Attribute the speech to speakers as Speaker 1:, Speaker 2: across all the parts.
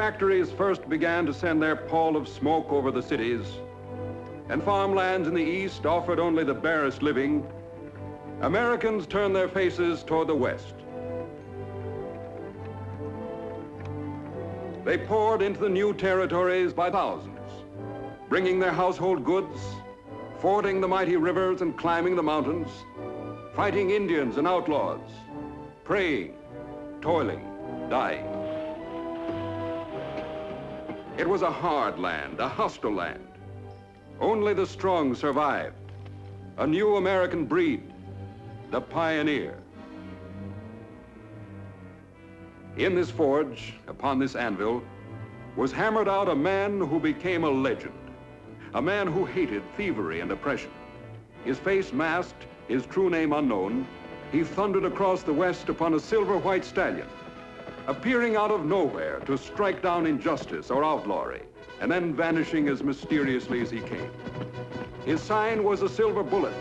Speaker 1: factories first began to send their pall of smoke over the cities, and farmlands in the east offered only the barest living, Americans turned their faces toward the west. They poured into the new territories by thousands, bringing their household goods, fording the mighty rivers and climbing the mountains, fighting Indians and outlaws, praying, toiling, dying. It was a hard land, a hostile land. Only the strong survived. A new American breed, the pioneer. In this forge, upon this anvil, was hammered out a man who became a legend. A man who hated thievery and oppression. His face masked, his true name unknown, he thundered across the West upon a silver-white stallion, appearing out of nowhere to strike down injustice or outlawry, and then vanishing as mysteriously as he came. His sign was a silver bullet.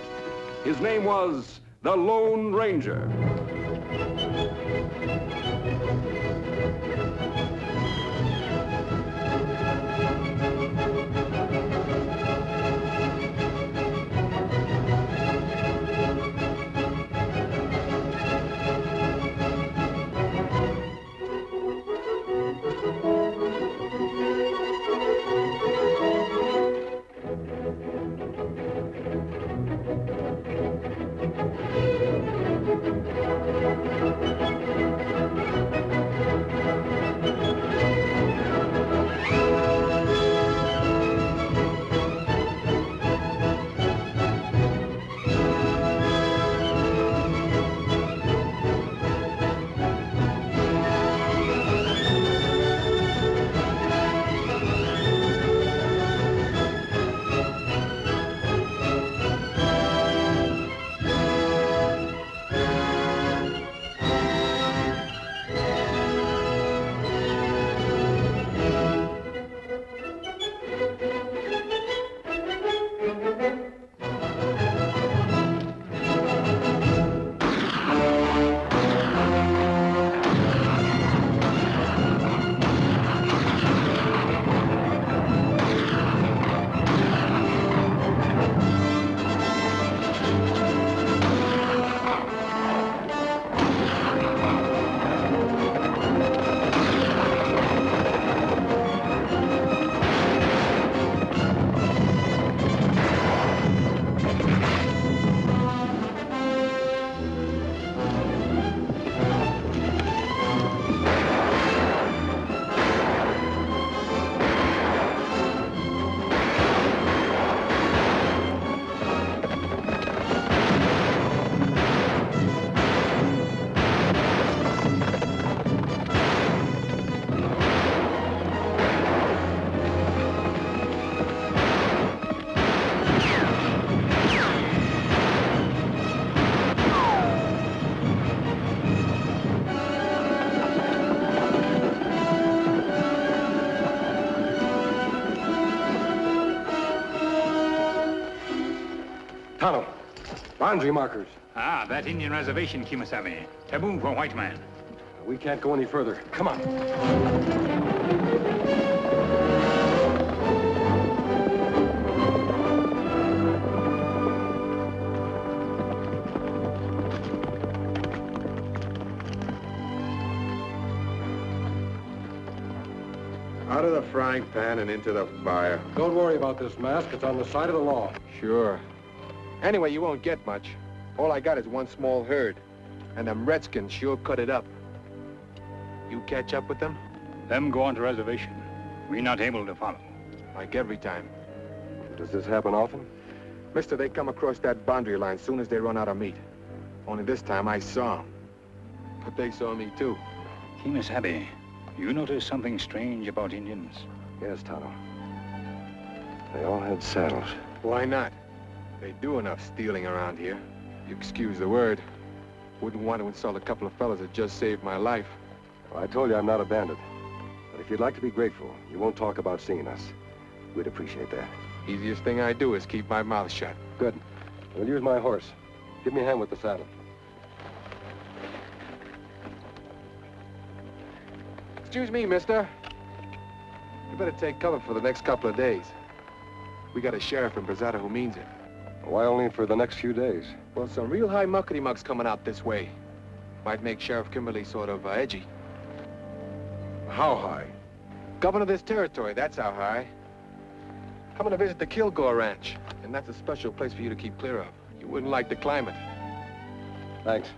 Speaker 1: His name was the Lone Ranger.
Speaker 2: Tonto, boundary markers.
Speaker 3: Ah, that Indian reservation, Kimasabi. Taboo for a white man.
Speaker 2: We can't go any further. Come on.
Speaker 4: Out of the frying pan and into the fire.
Speaker 2: Don't worry about this mask. It's on the side of the law.
Speaker 4: Sure. Anyway, you won't get much. All I got is one small herd. And them redskins sure cut it up. You catch up with them?
Speaker 3: Them go on to reservation. We not able to follow.
Speaker 4: Like every time.
Speaker 2: Does this happen often?
Speaker 4: Mister, they come across that boundary line soon as they run out of meat. Only this time I saw them. But they saw me too.
Speaker 3: Kimasabi, you notice something strange about Indians?
Speaker 2: Yes, Tonto. They all had saddles.
Speaker 4: Why not? They do enough stealing around here. You excuse the word. Wouldn't want to insult a couple of fellas that just saved my life.
Speaker 2: Well, I told you I'm not a bandit. But if you'd like to be grateful, you won't talk about seeing us. We'd appreciate that.
Speaker 4: Easiest thing I do is keep my mouth shut.
Speaker 2: Good. We'll use my horse. Give me a hand with the saddle.
Speaker 4: Excuse me, mister. You better take cover for the next couple of days. We got a sheriff in Brazada who means it.
Speaker 2: Why only for the next few days?
Speaker 4: Well, some real high muckety-mucks coming out this way. Might make Sheriff Kimberly sort of edgy.
Speaker 2: How high?
Speaker 4: Governor of this territory, that's how high. Coming to visit the Kilgore Ranch, and that's a special place for you to keep clear of. You wouldn't like the climate.
Speaker 2: Thanks.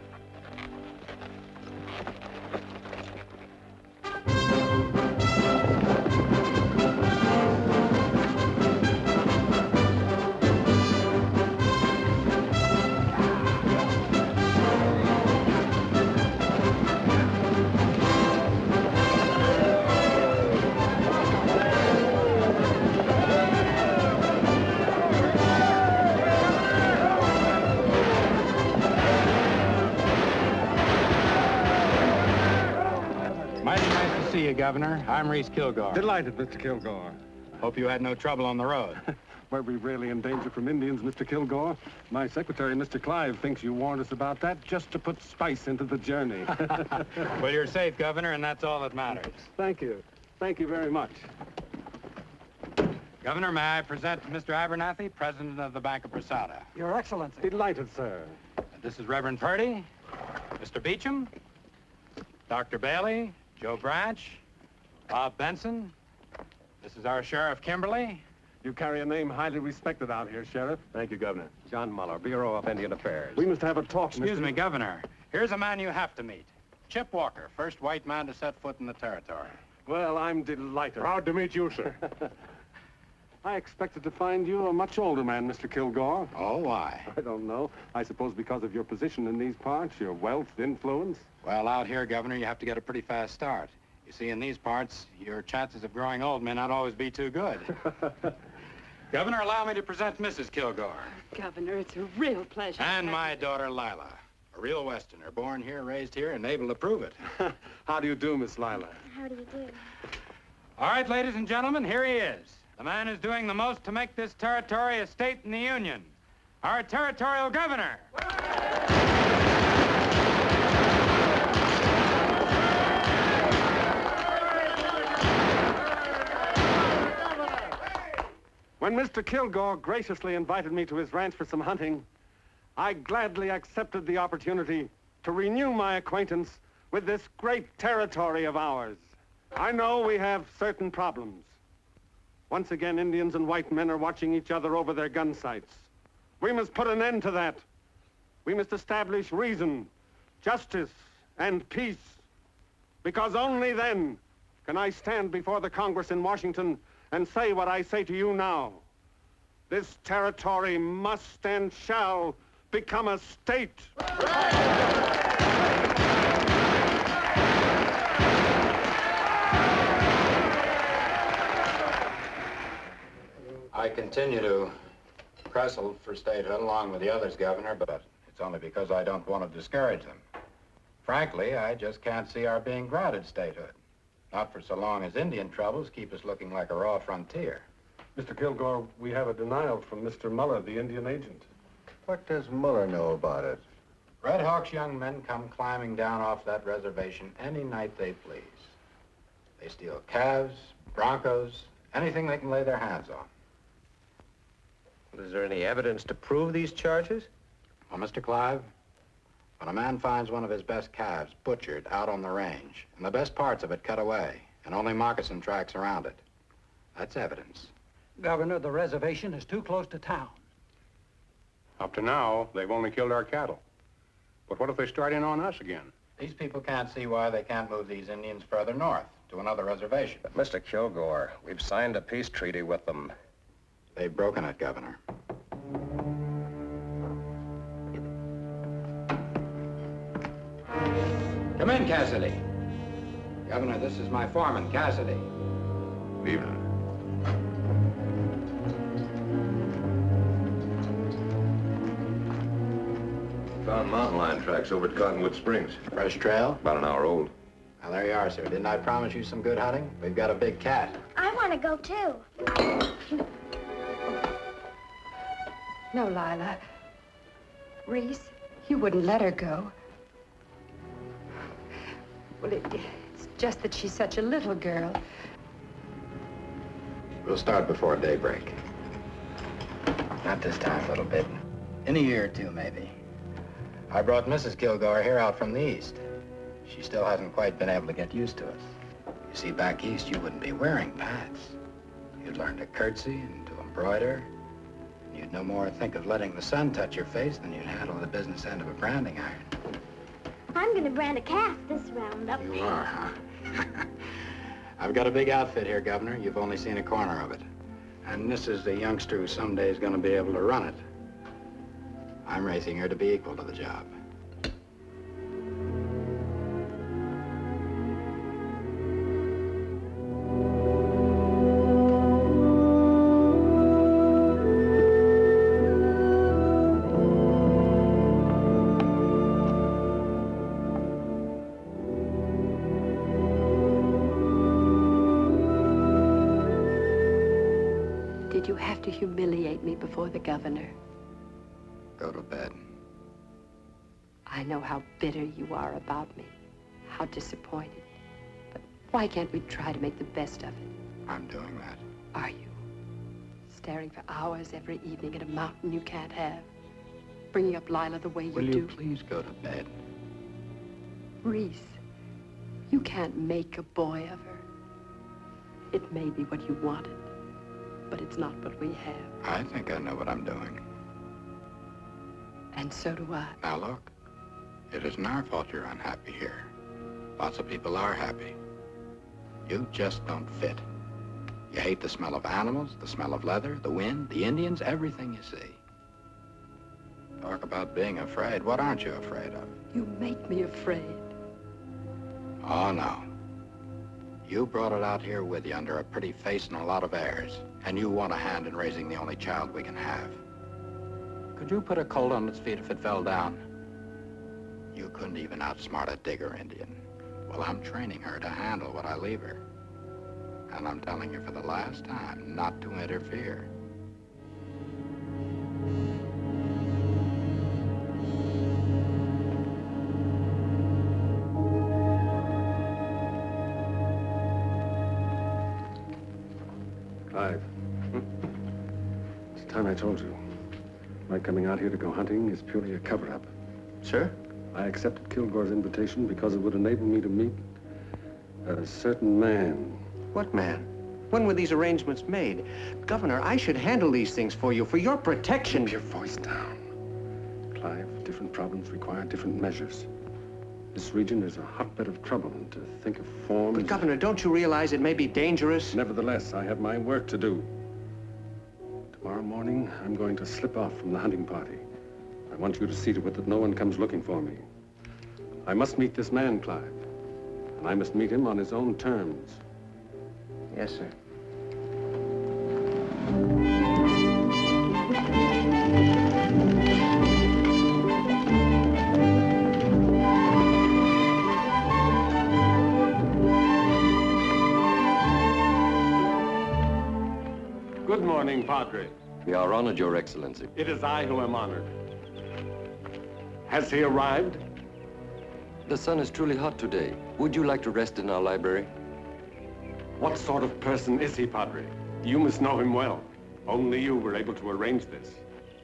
Speaker 3: Mighty nice to see you, Governor. I'm Reese Kilgore.
Speaker 5: Delighted, Mr. Kilgore.
Speaker 3: Hope you had no trouble on the road.
Speaker 5: Were we really in danger from Indians, Mr. Kilgore? My secretary, Mr. Clive, thinks you warned us about that just to put spice into the journey.
Speaker 3: Well, you're safe, Governor, and that's all that matters.
Speaker 5: Thank you. Thank you very much.
Speaker 3: Governor, may I present Mr. Abernathy, President of the Bank of Brazada.
Speaker 6: Your Excellency.
Speaker 5: Delighted, sir.
Speaker 3: This is Reverend Purdy, Mr. Beecham, Dr. Bailey, Joe Branch, Bob Benson. This is our Sheriff Kimberly.
Speaker 5: You carry a name highly respected out here, Sheriff.
Speaker 2: Thank you, Governor. John Muller, Bureau of Indian Affairs.
Speaker 5: We must have a talk,
Speaker 3: Excuse me, Governor. Here's a man you have to meet. Chip Walker, first white man to set foot in the territory.
Speaker 5: Well, I'm delighted.
Speaker 2: Proud to meet you, sir.
Speaker 5: I expected to find you a much older man, Mr. Kilgore.
Speaker 3: Oh, why?
Speaker 5: I don't know. I suppose because of your position in these parts, your wealth, influence.
Speaker 3: Well, out here, Governor, you have to get a pretty fast start. You see, in these parts, your chances of growing old may not always be too good. Governor, allow me to present Mrs. Kilgore.
Speaker 7: Governor, it's a real pleasure.
Speaker 3: And my daughter, Lila. A real Westerner, born here, raised here, and able to prove it.
Speaker 5: How do you do, Miss Lila?
Speaker 8: How do you do?
Speaker 3: All right, ladies and gentlemen, here he is. The man who's doing the most to make this territory a state in the Union. Our territorial governor.
Speaker 5: When Mr. Kilgore graciously invited me to his ranch for some hunting, I gladly accepted the opportunity to renew my acquaintance with this great territory of ours. I know we have certain problems. Once again, Indians and white men are watching each other over their gun sights. We must put an end to that. We must establish reason, justice, and peace. Because only then can I stand before the Congress in Washington and say what I say to you now. This territory must and shall become a state.
Speaker 3: I continue to wrestle for statehood along with the others, Governor, but it's only because I don't want to discourage them. Frankly, I just can't see our being granted statehood. Not for so long as Indian troubles keep us looking like a raw frontier.
Speaker 5: Mr. Kilgore, we have a denial from Mr. Muller, the Indian agent.
Speaker 2: What does Muller know about it?
Speaker 3: Red Hawk's young men come climbing down off that reservation any night they please. They steal calves, broncos, anything they can lay their hands on.
Speaker 9: Is there any evidence to prove these charges?
Speaker 3: Well, Mr. Clive, when a man finds one of his best calves butchered out on the range, and the best parts of it cut away, and only moccasin tracks around it, that's evidence.
Speaker 6: Governor, the reservation is too close to town.
Speaker 10: Up to now, they've only killed our cattle. But what if they start in on us again?
Speaker 3: These people can't see why they can't move these Indians further north to another reservation.
Speaker 9: But, Mr. Kilgore, we've signed a peace treaty with them.
Speaker 3: They've broken it, Governor. Come in, Cassidy. Governor, this is my foreman, Cassidy.
Speaker 10: Evening.
Speaker 2: Found mountain lion tracks over at Cottonwood Springs.
Speaker 3: Fresh trail?
Speaker 2: About an hour old.
Speaker 3: Well, there you are, sir. Didn't I promise you some good hunting? We've got a big cat.
Speaker 8: I want to go, too.
Speaker 7: No, Lila. Reese, you wouldn't let her go. Well, it's just that she's such a little girl.
Speaker 3: We'll start before daybreak. Not this time, little bit. In a year or two, maybe. I brought Mrs. Kilgore here out from the east. She still hasn't quite been able to get used to us. You see, back east, you wouldn't be wearing pants. You'd learn to curtsy and to embroider. And you'd no more think of letting the sun touch your face than you'd handle the business end of a branding iron.
Speaker 8: I'm gonna brand a calf this roundup.
Speaker 3: You are, huh? I've got a big outfit here, Governor. You've only seen a corner of it. And this is the youngster who someday is gonna be able to run it. I'm raising her to be equal to the job.
Speaker 7: Did you have to humiliate me before the governor?
Speaker 3: Go to bed.
Speaker 7: I know how bitter you are about me, how disappointed. But why can't we try to make the best of it?
Speaker 3: I'm doing that.
Speaker 7: Are you? Staring for hours every evening at a mountain you can't have? Bringing up Lila the way you do?
Speaker 3: Will you please go to bed?
Speaker 7: Reese, you can't make a boy of her. It may be what you wanted, but it's not what we have.
Speaker 3: I think I know what I'm doing.
Speaker 7: And so do I.
Speaker 3: Now look, it isn't our fault you're unhappy here. Lots of people are happy. You just don't fit. You hate the smell of animals, the smell of leather, the wind, the Indians, everything you see. Talk about being afraid. What aren't you afraid of?
Speaker 7: You make me afraid.
Speaker 3: Oh, no. You brought it out here with you under a pretty face and a lot of airs. And you want a hand in raising the only child we can have. Could you put a colt on its feet if it fell down? You couldn't even outsmart a digger Indian. Well, I'm training her to handle what I leave her. And I'm telling you for the last time not to interfere.
Speaker 5: Clive. It's time I told you. My coming out here to go hunting is purely a cover-up.
Speaker 9: Sir?
Speaker 5: I accepted Kilgore's invitation because it would enable me to meet a certain man.
Speaker 9: What man? When were these arrangements made? Governor, I should handle these things for you, for your protection.
Speaker 5: Keep your voice down. Clive, different problems require different measures. This region is a hotbed of trouble, and to think of forms...
Speaker 9: But, Governor, don't you realize it may be dangerous?
Speaker 5: Nevertheless, I have my work to do. Tomorrow morning, I'm going to slip off from the hunting party. I want you to see to it that no one comes looking for me. I must meet this man, Clive. And I must meet him on his own terms.
Speaker 9: Yes, sir.
Speaker 5: Good morning, Padre.
Speaker 11: We are honored, Your Excellency.
Speaker 5: It is I who am honored. Has he arrived?
Speaker 11: The sun is truly hot today. Would you like to rest in our library?
Speaker 5: What sort of person is he, Padre? You must know him well. Only you were able to arrange this.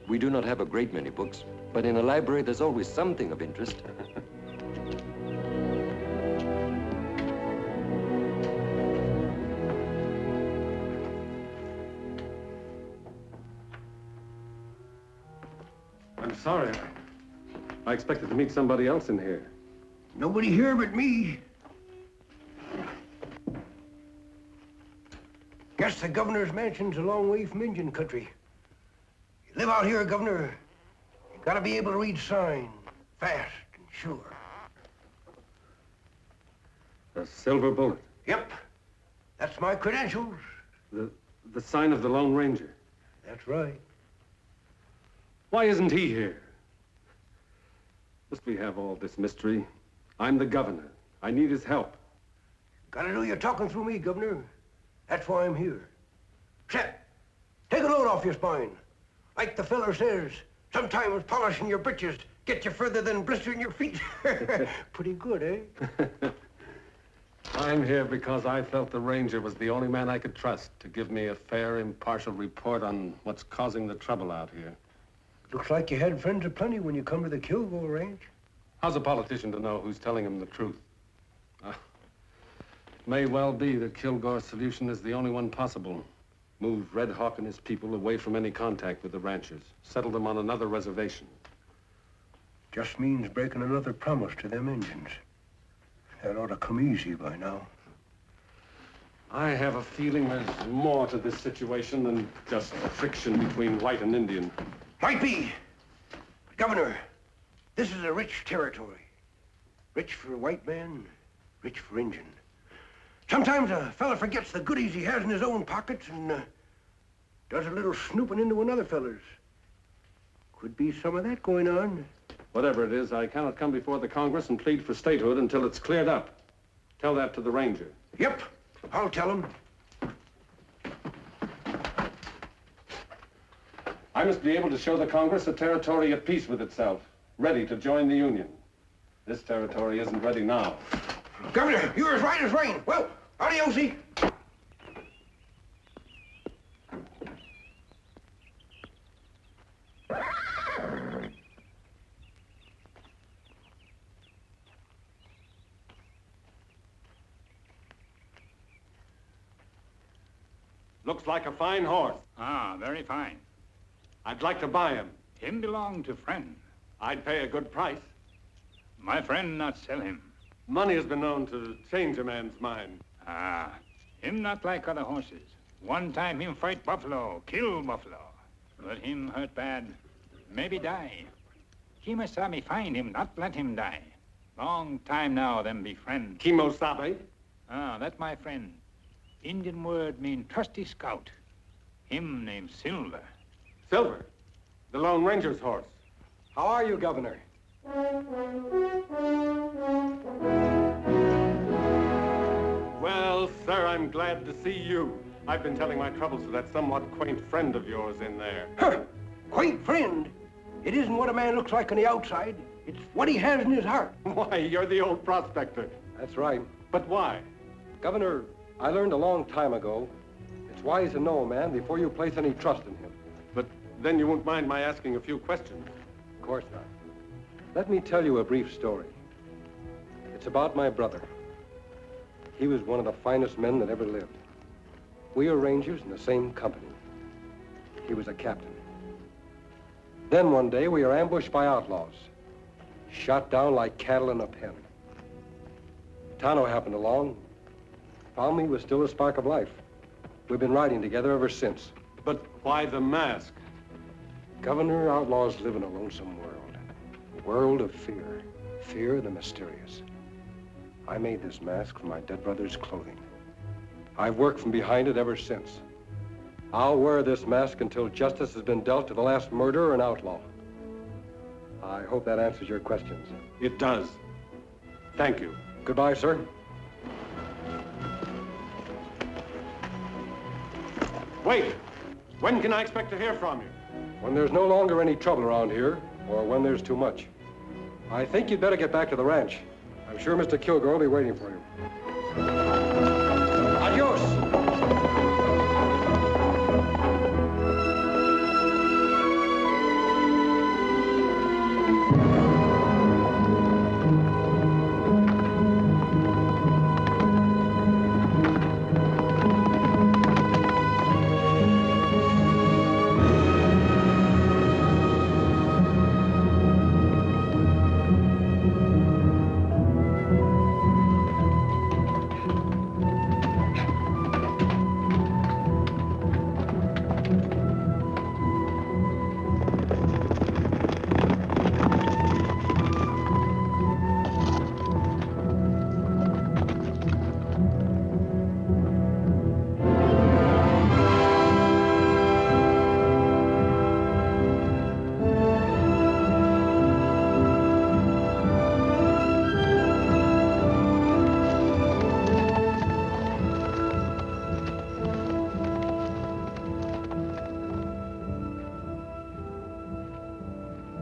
Speaker 11: We do not have a great many books, but in a library there's always something of interest.
Speaker 5: I'm sorry. I expected to meet somebody else in here.
Speaker 12: Nobody here but me. Guess the governor's mansion's a long way from Indian country. You live out here, Governor, you gotta be able to read signs, fast and sure.
Speaker 5: A silver bullet.
Speaker 12: Yep, that's my credentials.
Speaker 5: The sign of the Lone Ranger.
Speaker 12: That's right.
Speaker 5: Why isn't he here? Must we have all this mystery? I'm the governor. I need his help.
Speaker 12: Gotta do your talking through me, Governor. That's why I'm here. Shep, take a load off your spine. Like the feller says, sometimes polishing your britches gets you further than blistering your feet. Pretty good, eh?
Speaker 5: I'm here because I felt the ranger was the only man I could trust to give me a fair, impartial report on what's causing the trouble out here.
Speaker 12: Looks like you had friends aplenty when you come to the Kilgore Ranch.
Speaker 5: How's a politician to know who's telling him the truth? It may well be that Kilgore's solution is the only one possible. Move Red Hawk and his people away from any contact with the ranchers. Settle them on another reservation.
Speaker 12: Just means breaking another promise to them Indians. That ought to come easy by now.
Speaker 5: I have a feeling there's more to this situation than just friction between white and Indian.
Speaker 12: Might be. But Governor, this is a rich territory. Rich for a white man, rich for Indian. Sometimes a fella forgets the goodies he has in his own pockets and does a little snooping into another fella's. Could be some of that going on.
Speaker 5: Whatever it is, I cannot come before the Congress and plead for statehood until it's cleared up. Tell that to the ranger.
Speaker 12: Yep, I'll tell him.
Speaker 5: I must be able to show the Congress a territory at peace with itself, ready to join the Union. This territory isn't ready now.
Speaker 12: Governor, you're as right as rain. Well, adios-y.
Speaker 5: Looks like a fine horse.
Speaker 13: Ah, very fine.
Speaker 5: I'd like to buy him.
Speaker 13: Him belong to friend.
Speaker 5: I'd pay a good price.
Speaker 13: My friend not sell him.
Speaker 5: Money has been known to change a man's mind.
Speaker 13: Ah, him not like other horses. One time him fight buffalo, kill buffalo. But him hurt bad, maybe die. Kimosabe find him, not let him die. Long time now, them be friend.
Speaker 5: Kimosabe?
Speaker 13: Ah, that my friend. Indian word mean trusty scout. Him named Silver.
Speaker 5: Silver? The Lone Ranger's horse.
Speaker 2: How are you, Governor?
Speaker 5: Well, sir, I'm glad to see you. I've been telling my troubles to that somewhat quaint friend of yours in there.
Speaker 12: Huh. Quaint friend. It isn't what a man looks like on the outside. It's what he has in his heart.
Speaker 5: Why, you're the old prospector.
Speaker 2: That's right.
Speaker 5: But why?
Speaker 2: Governor, I learned a long time ago, it's wise to know a man before you place any trust in him.
Speaker 5: But then you won't mind my asking a few questions.
Speaker 2: Of course not. Let me tell you a brief story. It's about my brother. He was one of the finest men that ever lived. We were rangers in the same company. He was a captain. Then one day we were ambushed by outlaws, shot down like cattle in a pen. Tonto happened along, found me with still a spark of life. We've been riding together ever since.
Speaker 5: But why the mask?
Speaker 2: Governor, outlaws live in a lonesome world. A world of fear. Fear of the mysterious. I made this mask from my dead brother's clothing. I've worked from behind it ever since. I'll wear this mask until justice has been dealt to the last murderer and outlaw. I hope that answers your questions.
Speaker 5: It does. Thank you.
Speaker 2: Goodbye, sir.
Speaker 5: Wait! When can I expect to hear from you?
Speaker 2: When there's no longer any trouble around here, or when there's too much. I think you'd better get back to the ranch. I'm sure Mr. Kilgore will be waiting for you. Adios!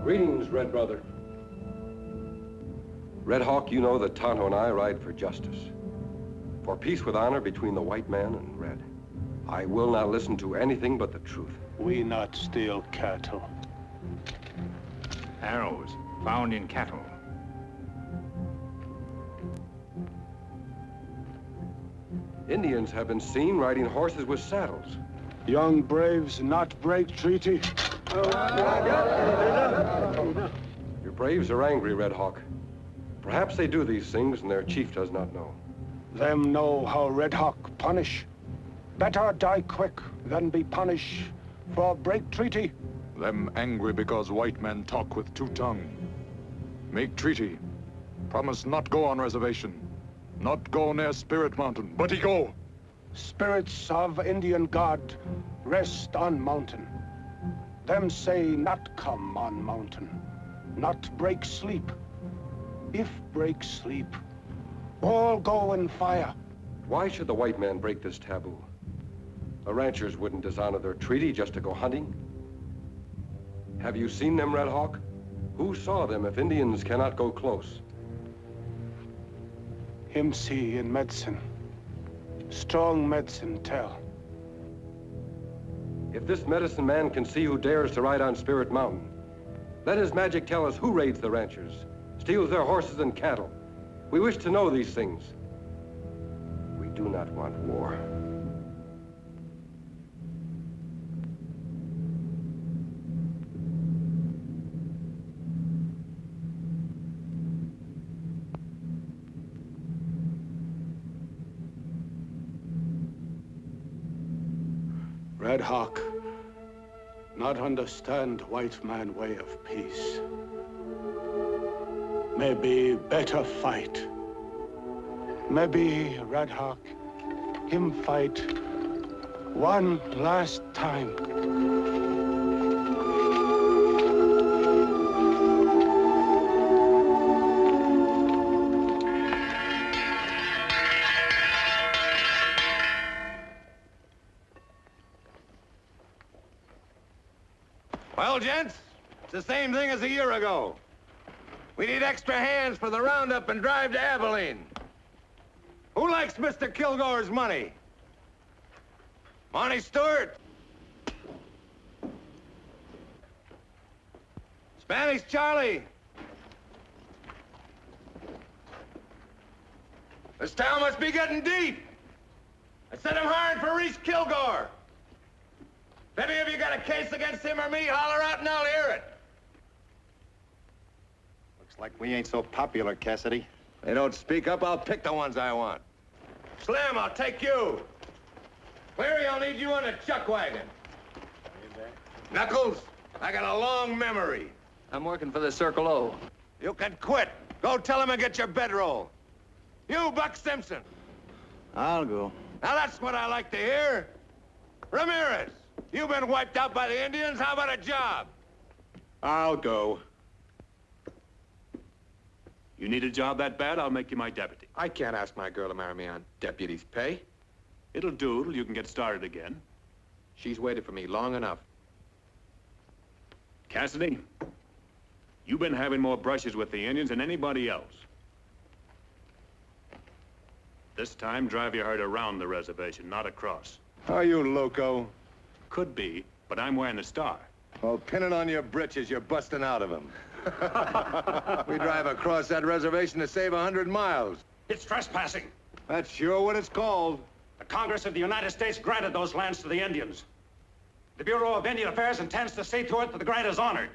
Speaker 2: Greetings, Red Brother. Red Hawk, you know that Tonto and I ride for justice. for peace with honor between the white man and red. I will not listen to anything but the truth.
Speaker 14: We not steal cattle.
Speaker 13: Arrows found in cattle.
Speaker 2: Indians have been seen riding horses with saddles.
Speaker 14: Young braves not break treaty.
Speaker 2: Your braves are angry, Red Hawk. Perhaps they do these things and their chief does not know.
Speaker 14: Them know how Red Hawk punish. Better die quick than be punished for break treaty.
Speaker 15: Them angry because white men talk with two tongue. Make treaty. Promise not go on reservation. Not go near Spirit Mountain, but he go.
Speaker 14: Spirits of Indian God rest on mountain. Them say not come on mountain, not break sleep. If break sleep, all go in fire.
Speaker 2: Why should the white man break this taboo? The ranchers wouldn't dishonor their treaty just to go hunting. Have you seen them, Red Hawk? Who saw them if Indians cannot go close?
Speaker 14: Him see in medicine. Strong medicine tell.
Speaker 2: If this medicine man can see who dares to ride on Spirit Mountain, let his magic tell us who raids the ranchers, steals their horses and cattle. We wish to know these things. We do not want war.
Speaker 14: Red Hawk, not understand white man way of peace. Maybe better fight. Maybe Red Hawk, him fight one last time.
Speaker 16: Well, gents, it's the same thing as a year ago. We need extra hands for the roundup and drive to Abilene. Who likes Mr. Kilgore's money? Monty Stewart? Spanish Charlie? This town must be getting deep. I said I'm hiring for Reese Kilgore. If any of you got a case against him or me, holler out and I'll hear it.
Speaker 17: Looks like we ain't so popular, Cassidy.
Speaker 16: They don't speak up, I'll pick the ones I want. Slim, I'll take you. Cleary, I'll need you on a chuck wagon. Knuckles, I got a long memory.
Speaker 11: I'm working for the Circle O.
Speaker 16: You can quit. Go tell him and get your bedroll. You, Buck Simpson.
Speaker 17: I'll go.
Speaker 16: Now that's what I like to hear. Ramirez, you've been wiped out by the Indians. How about a job?
Speaker 17: I'll go.
Speaker 18: You need a job that bad, I'll make you my deputy.
Speaker 4: I can't ask my girl to marry me on deputy's pay.
Speaker 18: It'll do till you can get started again.
Speaker 4: She's waited for me long enough.
Speaker 18: Cassidy, you've been having more brushes with the Indians than anybody else. This time, drive your herd around the reservation, not across.
Speaker 17: Are you loco?
Speaker 18: Could be, but I'm wearing the star.
Speaker 16: Well, pin it on your britches. You're busting out of them. We drive across that reservation to save 100 miles.
Speaker 19: It's trespassing.
Speaker 16: That's sure what it's called.
Speaker 19: The Congress of the United States granted those lands to the Indians. The Bureau of Indian Affairs intends to see to it that the grant is honored.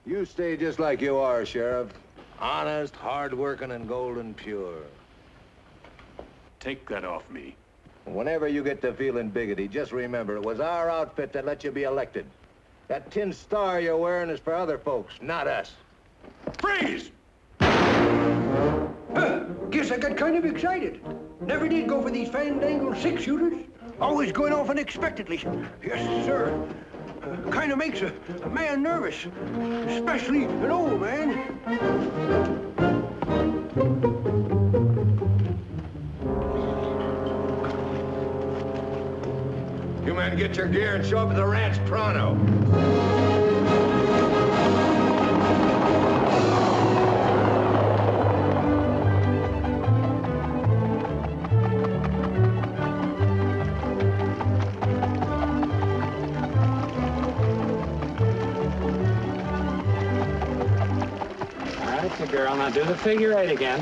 Speaker 16: You stay just like you are, Sheriff. Honest, hard-working, and golden pure.
Speaker 18: Take that off me.
Speaker 16: Whenever you get to feeling biggity, just remember it was our outfit that let you be elected. That tin star you're wearing is for other folks, not us.
Speaker 18: Freeze!
Speaker 12: Guess I got kind of excited. Never did go for these fandangled six-shooters. Always going off unexpectedly. Yes, sir. Kind of makes a man nervous, especially an old man.
Speaker 16: You men get your gear and show up at the ranch pronto.
Speaker 13: That's the girl. Now do the figure 8 again.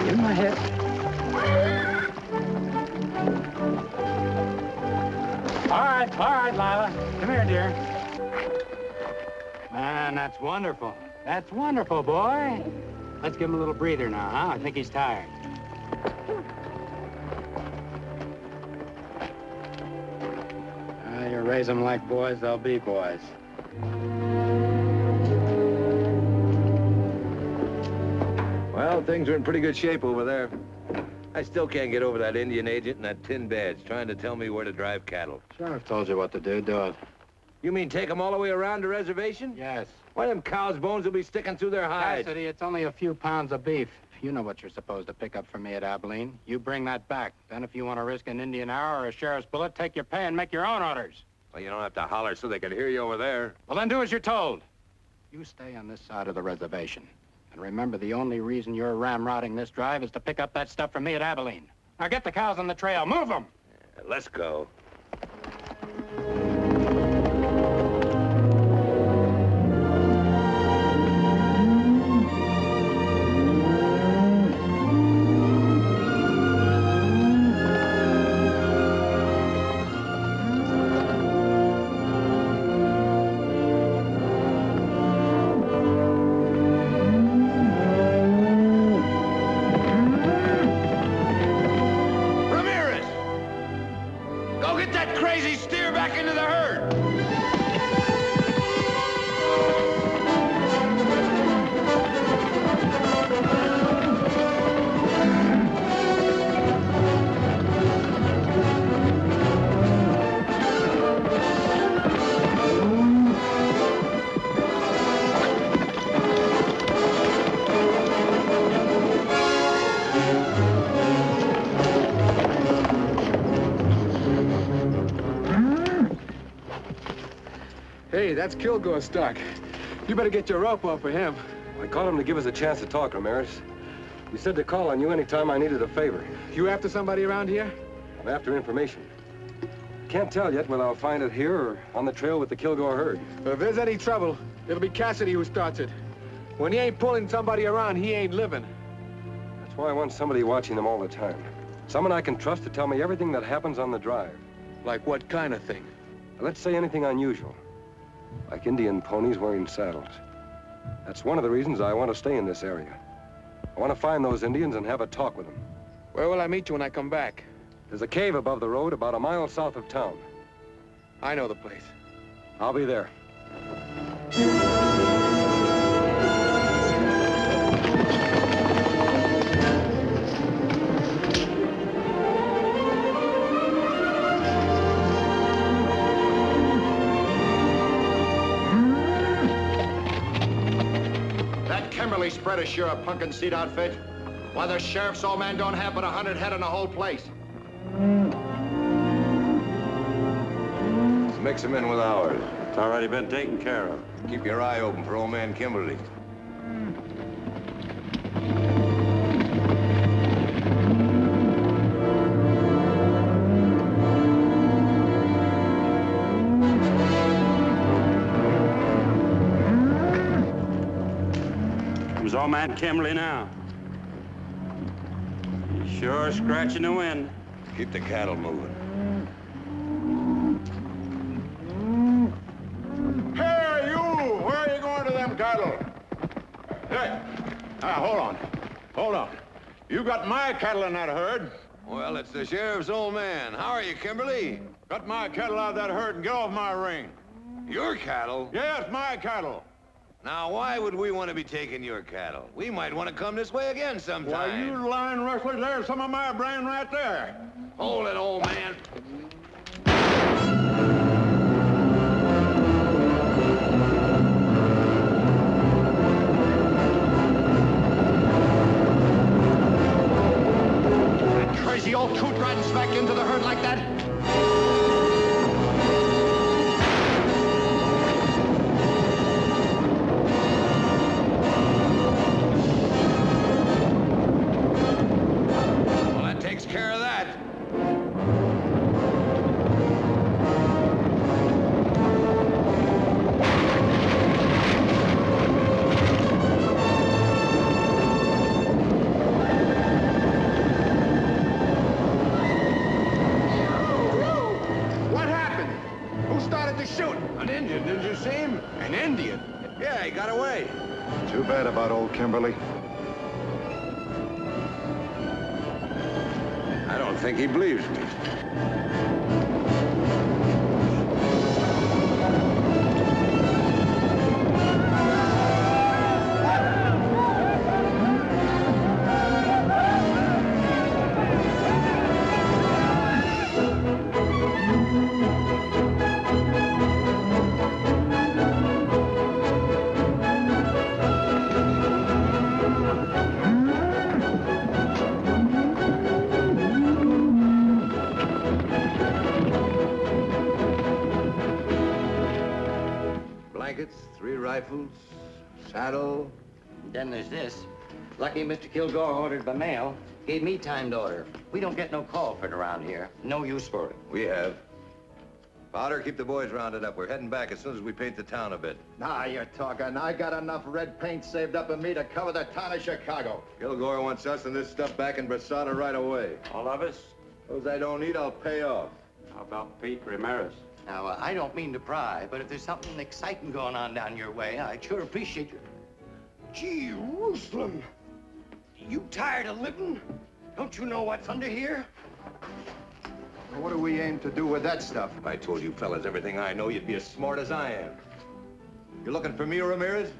Speaker 13: Give him a hit. All right, Lila. Come here, dear. Man, that's wonderful. That's wonderful, boy. Let's give him a little breather now, huh? I think he's tired. You raise them like boys, they'll be boys.
Speaker 16: Well, things are in pretty good shape over there. I still can't get over that Indian agent and that tin badge trying to tell me where to drive cattle.
Speaker 13: Sheriff told you what to do. Do it.
Speaker 16: You mean take them all the way around the reservation?
Speaker 13: Yes.
Speaker 16: Why, them cows' bones will be sticking through their hides.
Speaker 13: Cassidy, it's only a few pounds of beef. You know what you're supposed to pick up for me at Abilene. You bring that back. Then if you want to risk an Indian arrow or a sheriff's bullet, take your pay and make your own orders.
Speaker 16: Well, you don't have to holler so they can hear you over there.
Speaker 13: Well, then do as you're told. You stay on this side of the reservation. And remember, the only reason you're ramrodding this drive is to pick up that stuff from me at Abilene. Now get the cows on the trail. Move them!
Speaker 16: Yeah, let's go.
Speaker 2: Hey, that's Kilgore's stock. You better get your rope off for him. I called him to give us a chance to talk, Ramirez. He said to call on you anytime I needed a favor.
Speaker 4: You after somebody around here?
Speaker 2: I'm after information. Can't tell yet whether I'll find it here or on the trail with the Kilgore herd.
Speaker 4: But if there's any trouble, it'll be Cassidy who starts it. When he ain't pulling somebody around, he ain't living.
Speaker 2: That's why I want somebody watching them all the time. Someone I can trust to tell me everything that happens on the drive.
Speaker 4: Like what kind of thing?
Speaker 2: Let's say anything unusual. Like Indian ponies wearing saddles. That's one of the reasons I want to stay in this area. I want to find those Indians and have a talk with them.
Speaker 4: Where will I meet you when I come back?
Speaker 2: There's a cave above the road about a mile south of town.
Speaker 4: I know the place.
Speaker 2: I'll be there.
Speaker 3: Kimberly spread is sure a pumpkin seed outfit. Why, the sheriff's old man don't have but 100 head in the whole place.
Speaker 16: Let's mix them in with ours.
Speaker 18: It's already been taken care of.
Speaker 16: Keep your eye open for old man Kimberly.
Speaker 18: Comes old man Kimberly now. He's sure scratching the wind.
Speaker 16: Keep the cattle moving.
Speaker 10: Hey, you! Where are you going to them cattle? Hey, hold on. Hold on. You got my cattle in that herd.
Speaker 16: Well, it's the sheriff's old man. How are you, Kimberly?
Speaker 10: Got my cattle out of that herd and get off my ring.
Speaker 16: Your cattle?
Speaker 10: Yes, my cattle.
Speaker 16: Now, why would we want to be taking your cattle? We might want to come this way again sometime.
Speaker 10: Why, you lying rustlers, there's some of my brain right there.
Speaker 16: Hold it, old man.
Speaker 3: That crazy old coot riding smack into the herd like that?
Speaker 16: Takes care of that. shoot. An Indian, didn't you see him? An Indian? Yeah, he got away.
Speaker 17: Too bad about old Kimberly.
Speaker 16: I don't think he believes me.
Speaker 20: Blankets, 3 rifles, saddle.
Speaker 21: Then there's this. Lucky Mr. Kilgore ordered by mail. Gave me time to order. We don't get no call for it around here. No use for it.
Speaker 20: We have. Potter, keep the boys rounded up. We're heading back as soon as we paint the town a bit.
Speaker 17: Nah, you're talking. I got enough red paint saved up in me to cover the town of Chicago.
Speaker 20: Kilgore wants us and this stuff back in Brasada right away.
Speaker 21: All of us?
Speaker 20: Those I don't need, I'll pay off.
Speaker 21: How about Pete Ramirez? Now, I don't mean to pry, but if there's something exciting going on down your way, I'd sure appreciate you.
Speaker 12: Jerusalem! You tired of living? Don't you know what's under here?
Speaker 17: What do we aim to do with that stuff?
Speaker 20: If I told you fellas everything I know, you'd be as smart as I am. You looking for me, Ramirez?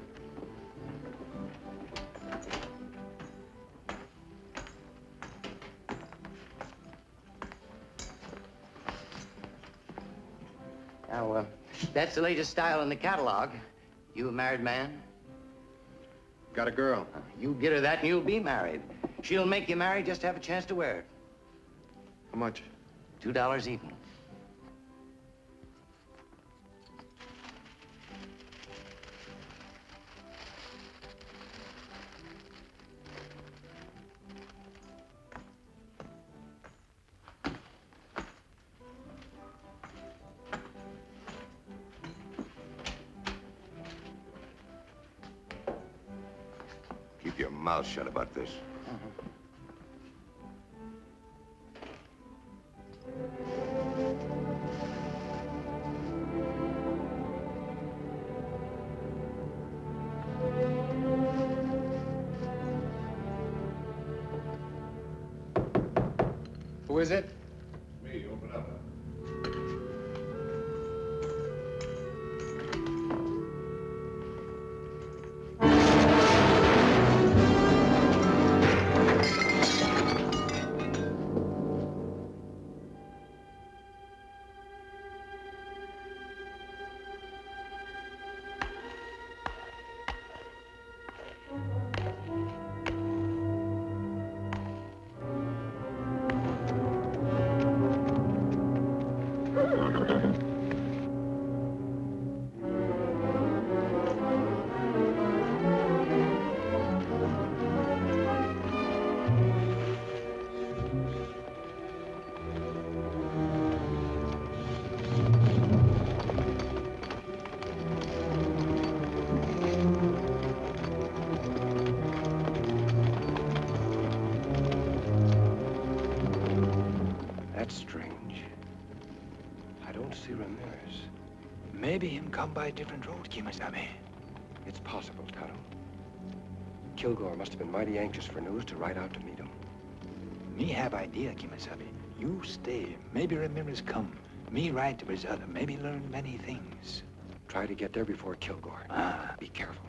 Speaker 21: Now, that's the latest style in the catalog. You a married man?
Speaker 17: Got a girl.
Speaker 21: You get her that and you'll be married. She'll make you married just to have a chance to wear it.
Speaker 17: How much?
Speaker 21: $2 even.
Speaker 20: Keep your mouth shut about this.
Speaker 4: Who is it?
Speaker 20: Me, open up.
Speaker 2: That's strange. I don't see Ramirez.
Speaker 22: Maybe him come by a different road, Kimasabi.
Speaker 2: It's possible, Tonto. Kilgore must have been mighty anxious for news to ride out to meet him.
Speaker 22: Me have idea, Kimasabi. You stay. Maybe Ramirez come. Me ride to Brazil. Maybe learn many things.
Speaker 2: Try to get there before Kilgore.
Speaker 22: Ah.
Speaker 2: Be careful.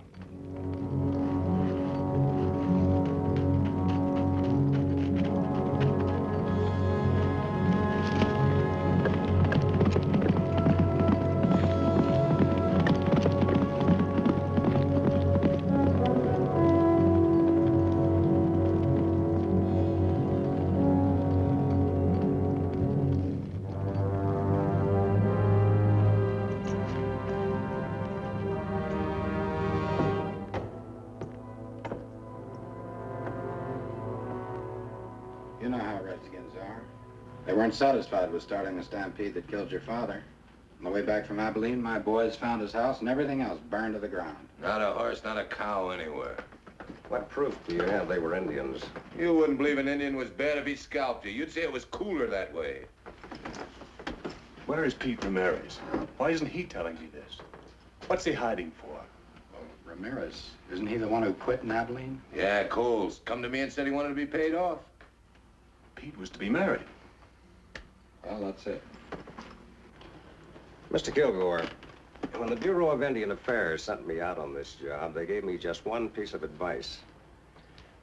Speaker 3: You know how Redskins are. They weren't satisfied with starting the stampede that killed your father. On the way back from Abilene, my boys found his house and everything else burned to the ground.
Speaker 20: Not a horse, not a cow anywhere.
Speaker 9: What proof do you have they were Indians?
Speaker 20: You wouldn't believe an Indian was bad if he scalped you. You'd say it was cooler that way.
Speaker 18: Where is Pete Ramirez? Why isn't he telling me this? What's he hiding for?
Speaker 3: Well, Ramirez, isn't he the one who quit in Abilene?
Speaker 16: Yeah, Coles. Come to me and said he wanted to be paid off.
Speaker 18: Pete was to be married.
Speaker 3: Well, that's it.
Speaker 1: Mr. Kilgore, when the Bureau of Indian Affairs sent me out on this job, they gave me just one piece of advice.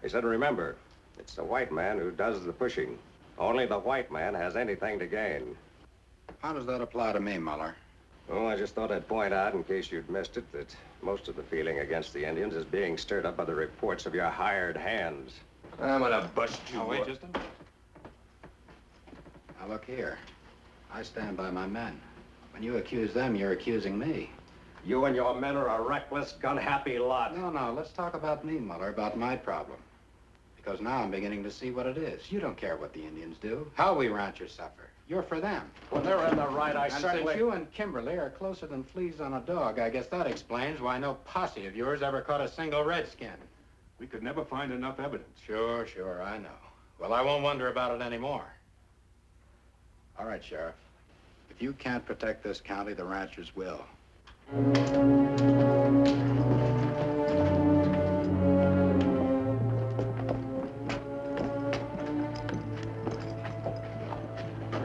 Speaker 1: They said, remember, it's the white man who does the pushing. Only the white man has anything to gain.
Speaker 3: How does that apply to me, Muller?
Speaker 1: Oh, I just thought I'd point out, in case you'd missed it, that most of the feeling against the Indians is being stirred up by the reports of your hired hands.
Speaker 16: I'm gonna bust you.
Speaker 3: Oh, wait just a minute. Now, look here. I stand by my men. When you accuse them, you're accusing me.
Speaker 1: You and your men are a reckless, gun-happy lot.
Speaker 3: No, let's talk about me, Muller, about my problem. Because now I'm beginning to see what it is. You don't care what the Indians do, how we ranchers suffer. You're for them.
Speaker 1: When they're in the right, I
Speaker 3: and
Speaker 1: certainly...
Speaker 3: since you and Kimberly are closer than fleas on a dog, I guess that explains why no posse of yours ever caught a single redskin.
Speaker 18: We could never find enough evidence.
Speaker 3: Sure, I know. Well, I won't wonder about it anymore. All right, Sheriff. If you can't protect this county, the ranchers will. Look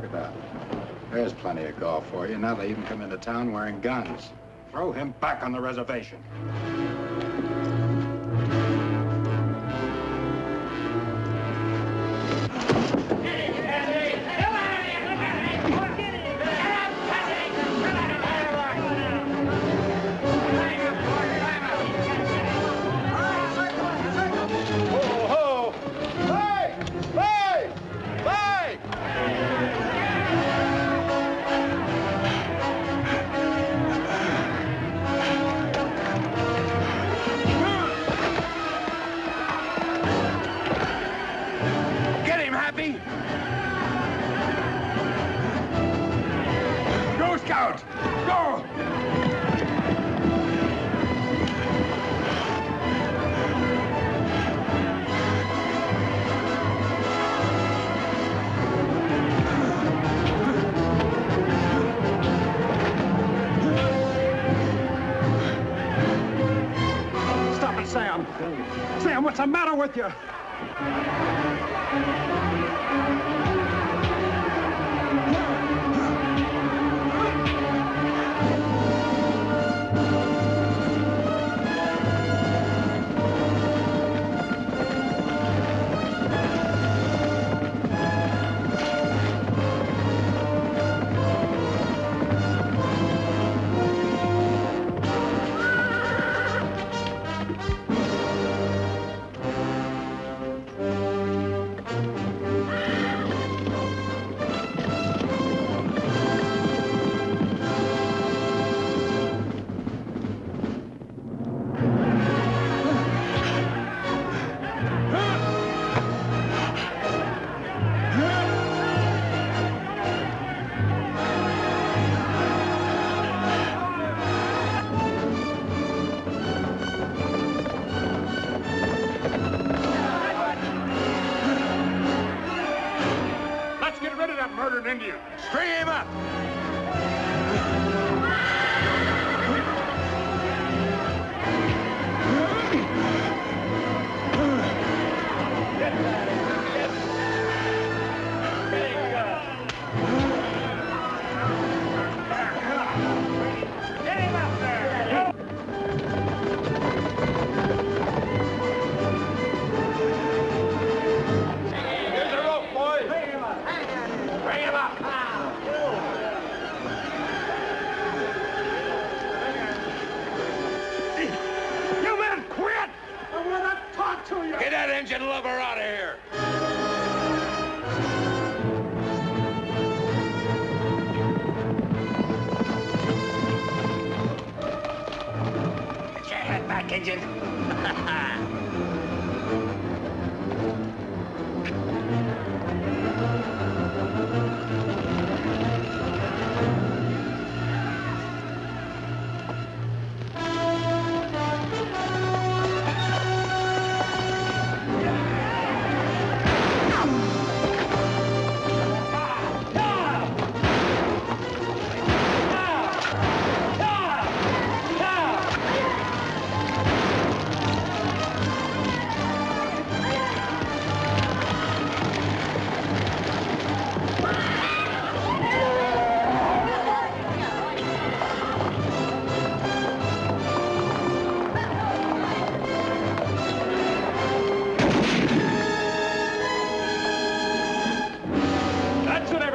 Speaker 3: at that. There's plenty of golf for you. Now they even come into town wearing guns. Throw him back on the reservation.
Speaker 5: Sam, what's the matter with you?
Speaker 10: Indian.
Speaker 16: String him up!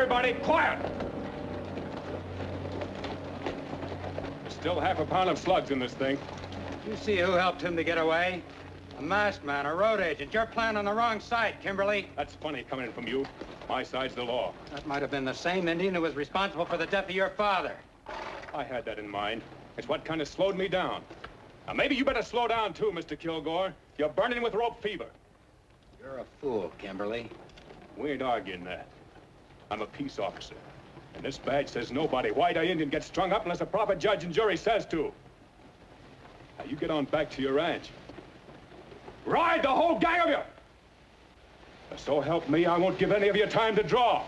Speaker 18: Everybody, quiet! Still half a pound of slugs in this thing.
Speaker 21: You see who helped him to get away? A masked man, a road agent. You're playing on the wrong side, Kimberly.
Speaker 18: That's funny coming in from you. My side's the law.
Speaker 21: That might have been the same Indian who was responsible for the death of your father.
Speaker 18: I had that in mind. It's what kind of slowed me down. Now, maybe you better slow down, too, Mr. Kilgore. You're burning with rope fever.
Speaker 21: You're a fool, Kimberly.
Speaker 18: We ain't arguing that. I'm a peace officer. And this badge says nobody, white or Indian, gets strung up unless a proper judge and jury says to. Now, you get on back to your ranch. Ride, the whole gang of you! So help me, I won't give any of you time to draw.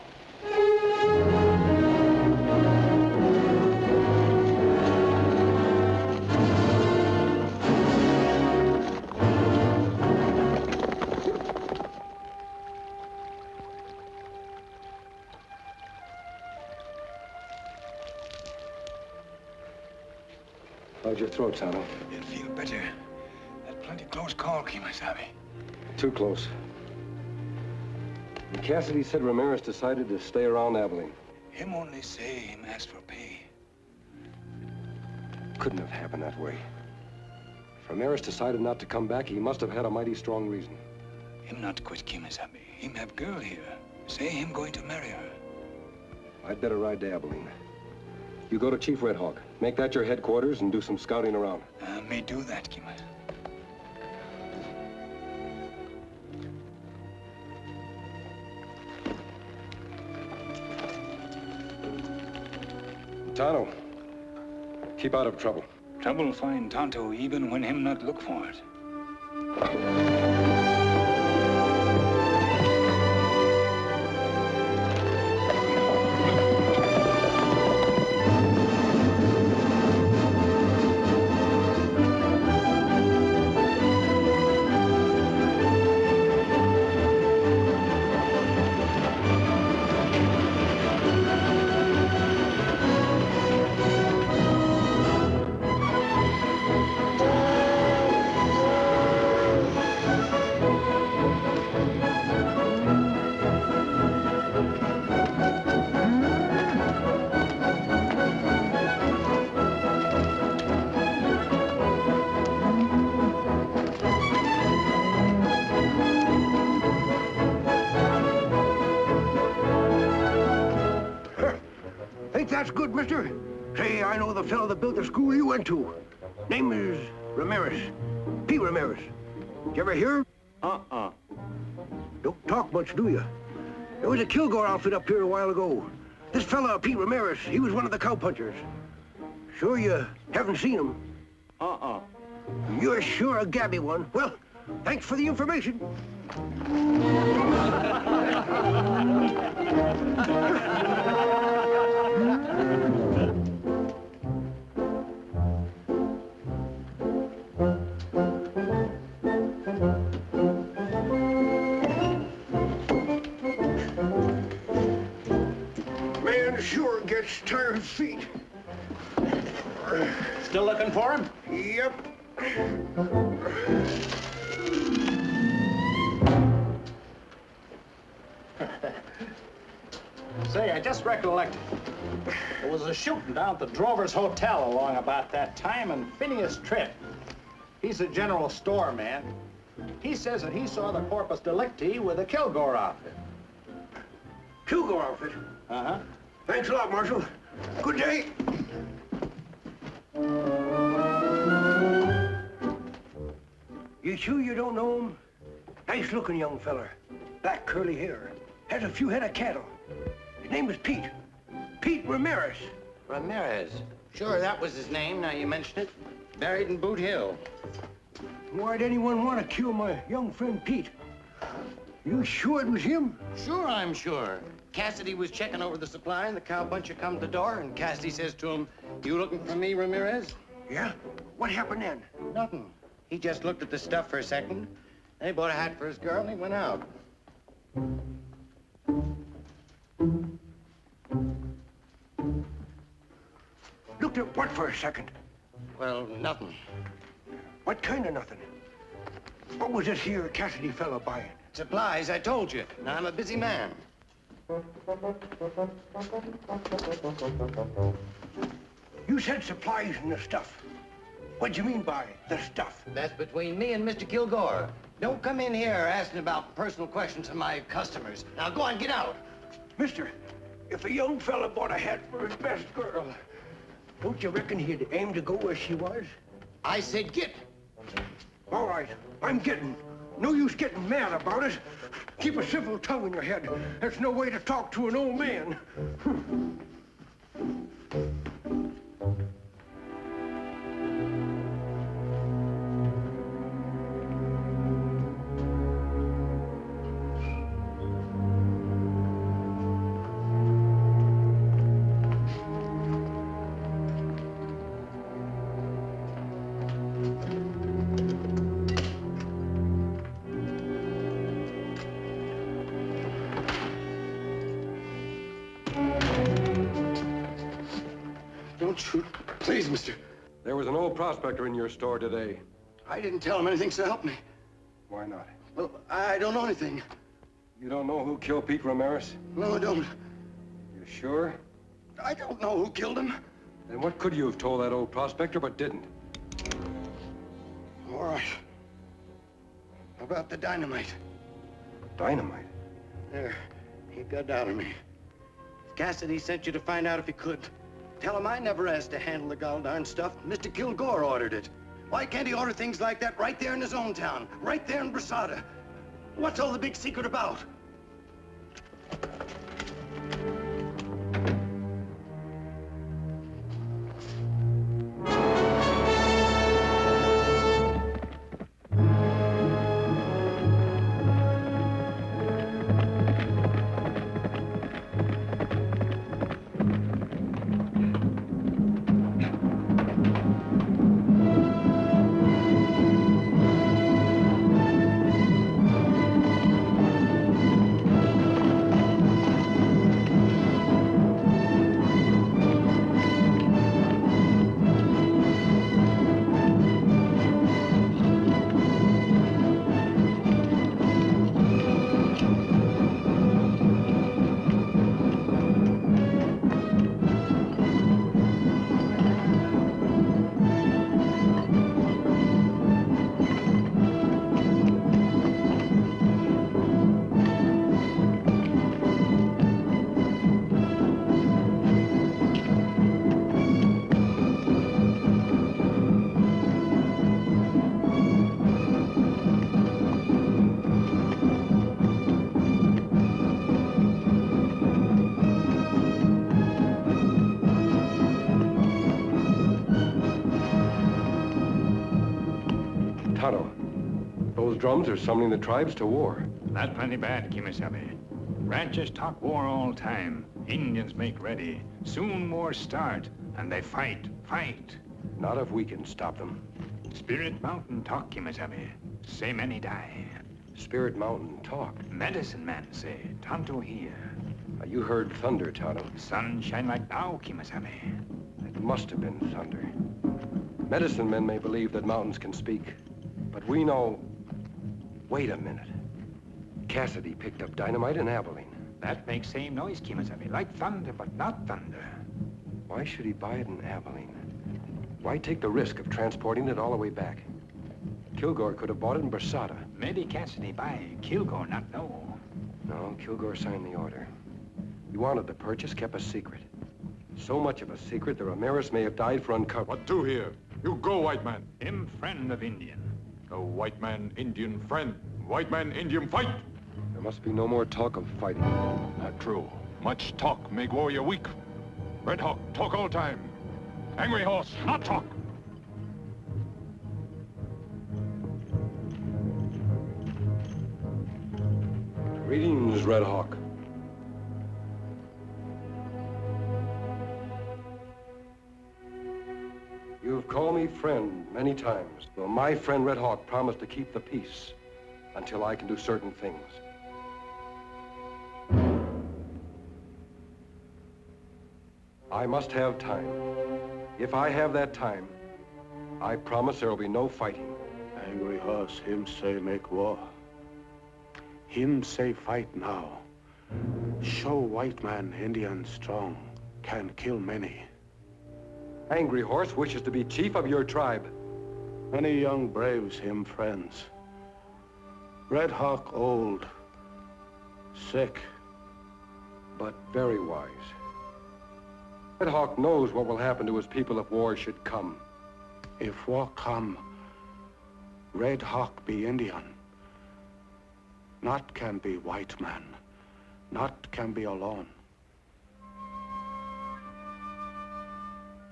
Speaker 2: How's your throat, Tonto?
Speaker 22: You'll feel better. That plenty close call, Kimasabi.
Speaker 2: Too close. And Cassidy said Ramirez decided to stay around Abilene.
Speaker 22: Him only say him ask for pay.
Speaker 2: Couldn't have happened that way. If Ramirez decided not to come back, he must have had a mighty strong reason.
Speaker 22: Him not quit Kimasabi. Him have girl here. Say him going to marry her.
Speaker 2: I'd better ride to Abilene. You go to Chief Red Hawk. Make that your headquarters and do some scouting around.
Speaker 22: May do that, Kima.
Speaker 2: Tonto, keep out of trouble.
Speaker 22: Trouble find Tonto even when him not look for it.
Speaker 12: Think that's good, mister? Say, I know the fellow that built the school you went to. Name is Ramirez. P. Ramirez. Did you ever hear? Don't talk much, do you? There was a Kilgore outfit up here a while ago. This fella, Pete Ramirez, he was one of the cowpunchers. Sure you haven't seen him? You're sure a gabby one. Well, thanks for the information. Man sure gets tired feet.
Speaker 16: Still looking for him?
Speaker 12: Yep.
Speaker 16: Say, I just recollected. There was a shooting down at the Drover's Hotel along about that time, and Phineas Tripp, he's a general store man. He says that he saw the corpus delicti with the Kilgore outfit.
Speaker 12: Kilgore outfit?
Speaker 16: Uh-huh.
Speaker 12: Thanks a lot, Marshal. Good day. You sure you don't know him? Nice-looking young feller. Black curly hair. Has a few head of cattle. His name is Pete. Pete Ramirez.
Speaker 21: Ramirez? Sure, that was his name, now you mention it. Buried in Boot Hill.
Speaker 12: Why'd anyone want to kill my young friend Pete? You sure it was him?
Speaker 21: Sure, I'm sure. Cassidy was checking over the supply, and the cowpuncher come to the door, and Cassidy says to him, "You looking for me, Ramirez?"
Speaker 12: Yeah? What happened then?
Speaker 21: Nothing. He just looked at the stuff for a second. Then he bought a hat for his girl, and he went out.
Speaker 12: Looked at what for a second?
Speaker 21: Well, nothing.
Speaker 12: What kind of nothing? What was this here Cassidy fella buying?
Speaker 21: Supplies, I told you. Now, I'm a busy man.
Speaker 12: You said supplies and the stuff. What'd you mean by the stuff?
Speaker 21: That's between me and Mr. Kilgore. Don't come in here asking about personal questions of my customers. Now go on, get out.
Speaker 12: Mister, if a young fella bought a hat for his best girl, don't you reckon he'd aim to go where she was?
Speaker 21: I said get.
Speaker 12: All right, I'm getting. No use getting mad about it. Keep a civil tongue in your head. That's no way to talk to an old man.
Speaker 6: Don't shoot. Please, mister.
Speaker 2: There was an old prospector in your store today.
Speaker 6: I didn't tell him anything, so help me.
Speaker 2: Why not?
Speaker 6: Well, I don't know anything.
Speaker 2: You don't know who killed Pete Ramirez?
Speaker 6: No, I don't.
Speaker 2: You sure?
Speaker 6: I don't know who killed him.
Speaker 2: Then what could you have told that old prospector but didn't?
Speaker 6: All right. How about the dynamite?
Speaker 2: Dynamite?
Speaker 6: There. He got out of me. Cassidy sent you to find out if he could. Tell him I never asked to handle the gall-darn stuff. Mr. Kilgore ordered it. Why can't he order things like that right there in his own town? Right there in Brasada? What's all the big secret about?
Speaker 2: Tonto, those drums are summoning the tribes to war.
Speaker 13: Not plenty bad, Kimasabi. Ranchers talk war all time. Indians make ready. Soon war start, and they fight.
Speaker 2: Not if we can stop them.
Speaker 13: Spirit Mountain talk, Kimasabi. Say many die.
Speaker 2: Spirit Mountain talk?
Speaker 13: Medicine man say, Tonto here.
Speaker 2: You heard thunder, Tonto.
Speaker 13: Sun shine like now, Kimasabi.
Speaker 2: It must have been thunder. Medicine men may believe that mountains can speak, but we know... Wait a minute. Cassidy picked up dynamite in Abilene.
Speaker 13: That makes same noise, Kimasabi. Like thunder, but not thunder.
Speaker 2: Why should he buy it in Abilene? Why take the risk of transporting it all the way back? Kilgore could have bought it in Brasada.
Speaker 13: Maybe Cassidy buy. Kilgore not know.
Speaker 2: No, Kilgore signed the order. He wanted the purchase kept a secret. So much of a secret that Ramirez may have died for uncovering.
Speaker 15: What do here? You go, white man.
Speaker 13: Him friend of Indian.
Speaker 15: No white man, Indian friend. White man, Indian fight.
Speaker 2: There must be no more talk of fighting.
Speaker 15: Not true. Much talk make warrior weak. Red Hawk, talk all time. Angry horse, not talk.
Speaker 2: Greetings, Red Hawk. You've called me friend many times. Well, my friend Red Hawk promised to keep the peace until I can do certain things. I must have time. If I have that time, I promise there will be no fighting.
Speaker 14: Angry horse, him say make war. Him say fight now. Show white man Indian strong, can kill many.
Speaker 2: Angry Horse wishes to be chief of your tribe.
Speaker 14: Many young braves him friends. Red Hawk old, sick.
Speaker 2: But very wise. Red Hawk knows what will happen to his people if war should come.
Speaker 14: If war come, Red Hawk be Indian. Not can be white man. Not can be alone.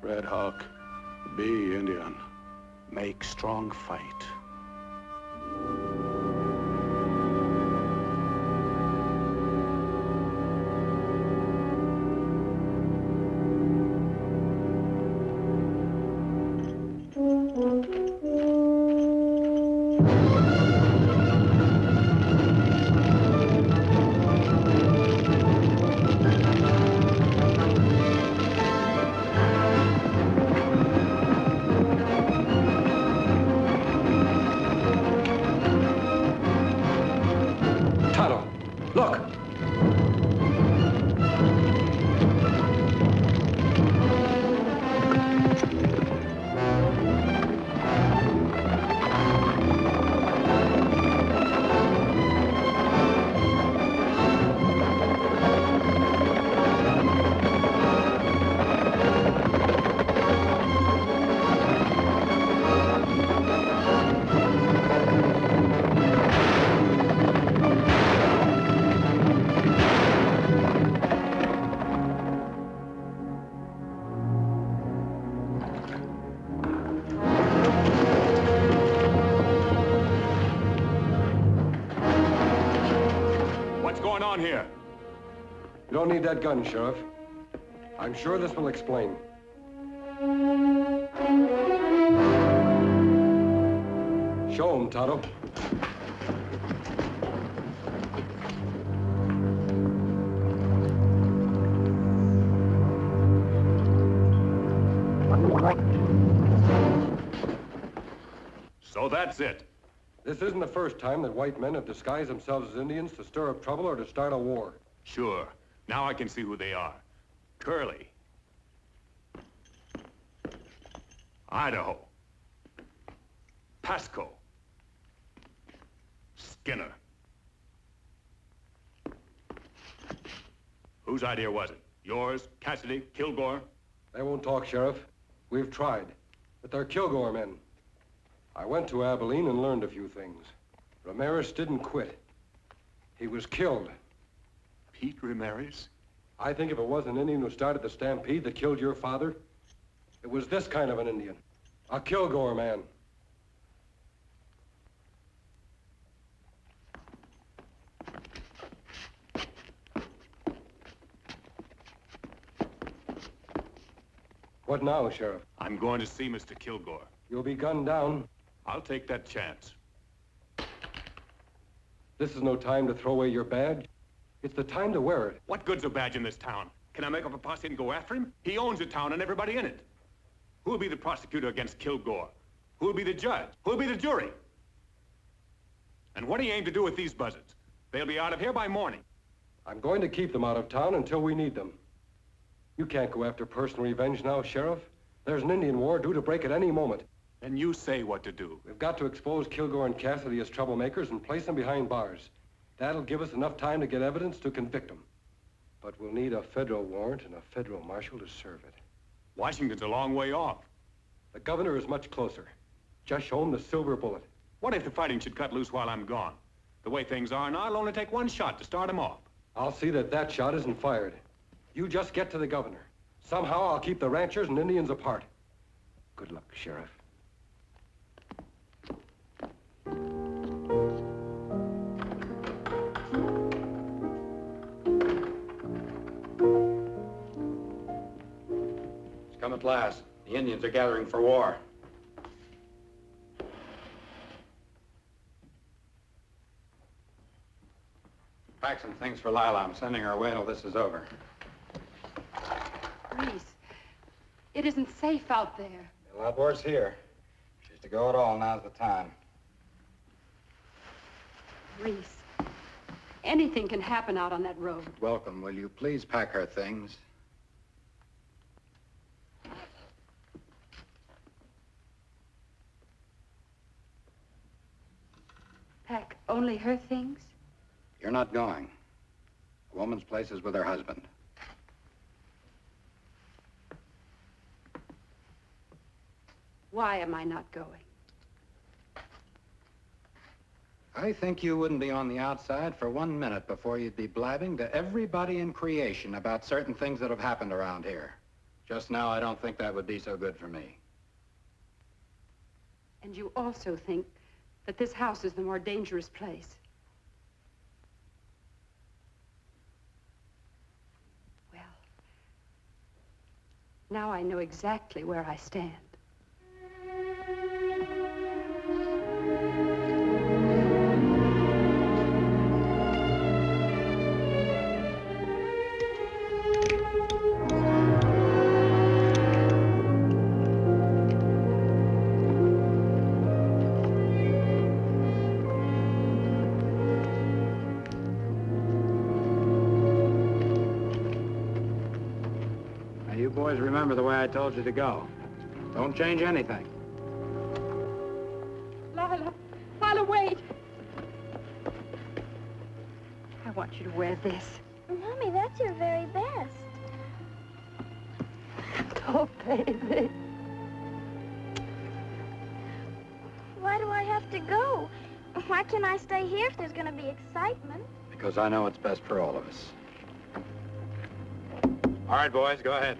Speaker 14: Red Hawk, be Indian. Make strong fight.
Speaker 2: Tonto, look!
Speaker 18: What's going on here?
Speaker 2: You don't need that gun, Sheriff. I'm sure this will explain. Show him, Tonto.
Speaker 18: So that's it.
Speaker 2: This isn't the first time that white men have disguised themselves as Indians to stir up trouble or to start a war.
Speaker 18: Sure. Now I can see who they are. Curly. Idaho. Pasco. Skinner. Whose idea was it? Yours, Cassidy, Kilgore?
Speaker 2: They won't talk, Sheriff. We've tried. But they're Kilgore men. I went to Abilene and learned a few things. Ramirez didn't quit. He was killed.
Speaker 18: Pete Ramirez?
Speaker 2: I think if it was an Indian who started the stampede that killed your father, it was this kind of an Indian. A Kilgore man. What now, Sheriff?
Speaker 18: I'm going to see Mr. Kilgore.
Speaker 2: You'll be gunned down.
Speaker 18: I'll take that chance.
Speaker 2: This is no time to throw away your badge. It's the time to wear it.
Speaker 18: What good's a badge in this town? Can I make up a posse and go after him? He owns the town and everybody in it. Who'll be the prosecutor against Kilgore? Who'll be the judge? Who'll be the jury? And what do you aim to do with these buzzards? They'll be out of here by morning.
Speaker 2: I'm going to keep them out of town until we need them. You can't go after personal revenge now, Sheriff. There's an Indian war due to break at any moment.
Speaker 18: And you say what to do.
Speaker 2: We've got to expose Kilgore and Cassidy as troublemakers and place them behind bars. That'll give us enough time to get evidence to convict them. But we'll need a federal warrant and a federal marshal to serve it.
Speaker 18: Washington's a long way off.
Speaker 2: The governor is much closer. Just show him the silver bullet.
Speaker 18: What if the fighting should cut loose while I'm gone? The way things are now, it'll only take one shot to start him off.
Speaker 2: I'll see that that shot isn't fired. You just get to the governor. Somehow I'll keep the ranchers and Indians apart. Good luck, Sheriff.
Speaker 3: It's come at last. The Indians are gathering for war. Pack some things for Lila. I'm sending her away till this is over.
Speaker 7: Reese, it isn't safe out there.
Speaker 3: A lot worse here. She's to go at all. Now's the time.
Speaker 7: Reese, Anything can happen out on that road.
Speaker 3: Welcome, will you please pack her things?
Speaker 7: Pack only her things?
Speaker 3: You're not going. A woman's place is with her husband.
Speaker 7: Why am I not going?
Speaker 3: I think you wouldn't be on the outside for 1 minute before you'd be blabbing to everybody in creation about certain things that have happened around here. Just now, I don't think that would be so good for me.
Speaker 7: And you also think that this house is the more dangerous place. Well, now I know exactly where I stand.
Speaker 3: Now, you boys remember the way I told you to go. Don't change anything.
Speaker 7: Lila, wait. I want you to wear this.
Speaker 8: Mommy, that's your very best.
Speaker 7: Oh, baby.
Speaker 8: Why do I have to go? Why can't I stay here if there's going to be excitement?
Speaker 3: Because I know it's best for all of us. All right, boys, go ahead.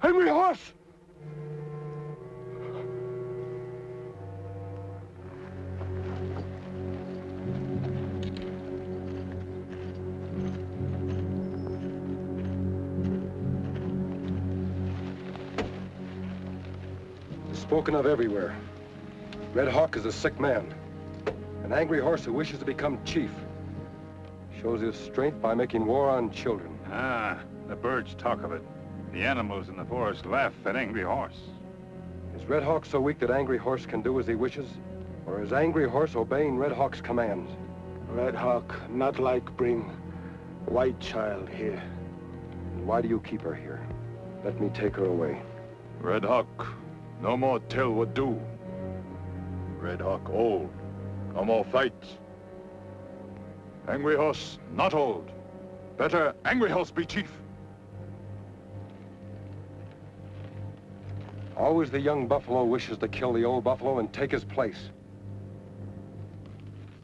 Speaker 14: Angry horse!
Speaker 2: It's spoken of everywhere. Red Hawk is a sick man. An angry horse who wishes to become chief. Shows his strength by making war on children.
Speaker 22: Ah, the birds talk of it. The animals in the forest laugh at Angry Horse.
Speaker 2: Is Red Hawk so weak that Angry Horse can do as he wishes? Or is Angry Horse obeying Red Hawk's commands?
Speaker 14: Red Hawk not like bring white child here.
Speaker 2: And why do you keep her here? Let me take her away.
Speaker 15: Red Hawk, no more tell what do. Red Hawk old, no more fights. Angry Horse not old. Better Angry Horse be chief.
Speaker 2: Always the young buffalo wishes to kill the old buffalo and take his place.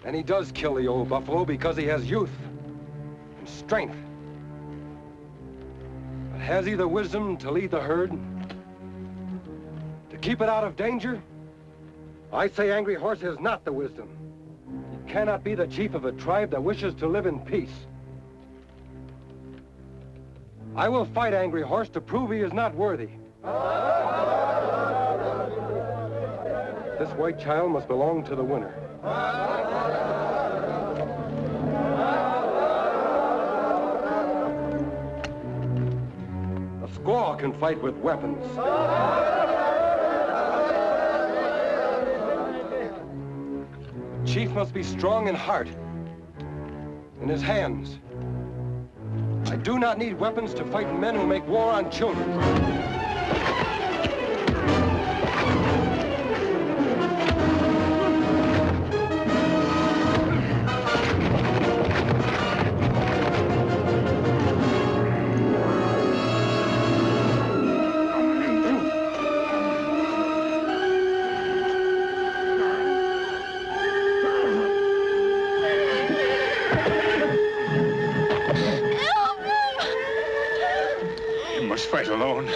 Speaker 2: And he does kill the old buffalo because he has youth and strength. But has he the wisdom to lead the herd? To keep it out of danger? I say Angry Horse has not the wisdom. He cannot be the chief of a tribe that wishes to live in peace. I will fight Angry Horse to prove he is not worthy. This white child must belong to the winner. A squaw can fight with weapons. Chief must be strong in heart, in his hands. I do not need weapons to fight men who make war on children.
Speaker 22: Fight alone.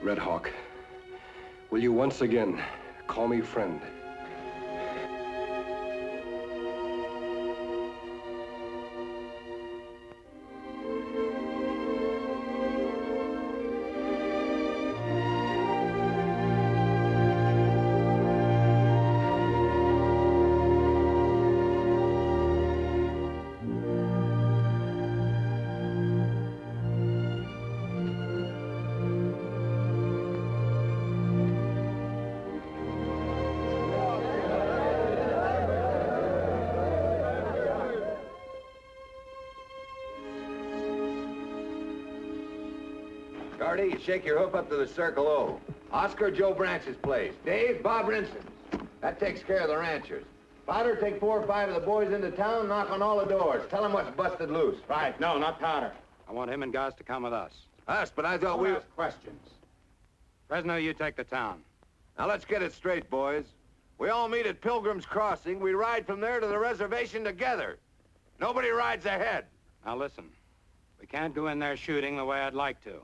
Speaker 2: Red Hawk, will you once again call me friend?
Speaker 20: Guardy, you shake your hoof up to the Circle O. Oscar, Joe Branch's place. Dave, Bob Rinson's. That takes care of the ranchers. Powder, take 4 or 5 of the boys into town, knock on all the doors. Tell them what's busted loose.
Speaker 21: Right. No, not Powder. I want him and Goss to come with us.
Speaker 20: Us, but I thought we...
Speaker 21: Ask questions. Fresno, you take the town.
Speaker 20: Now, let's get it straight, boys. We all meet at Pilgrim's Crossing. We ride from there to the reservation together. Nobody rides ahead.
Speaker 21: Now, listen. We can't go in there shooting the way I'd like to.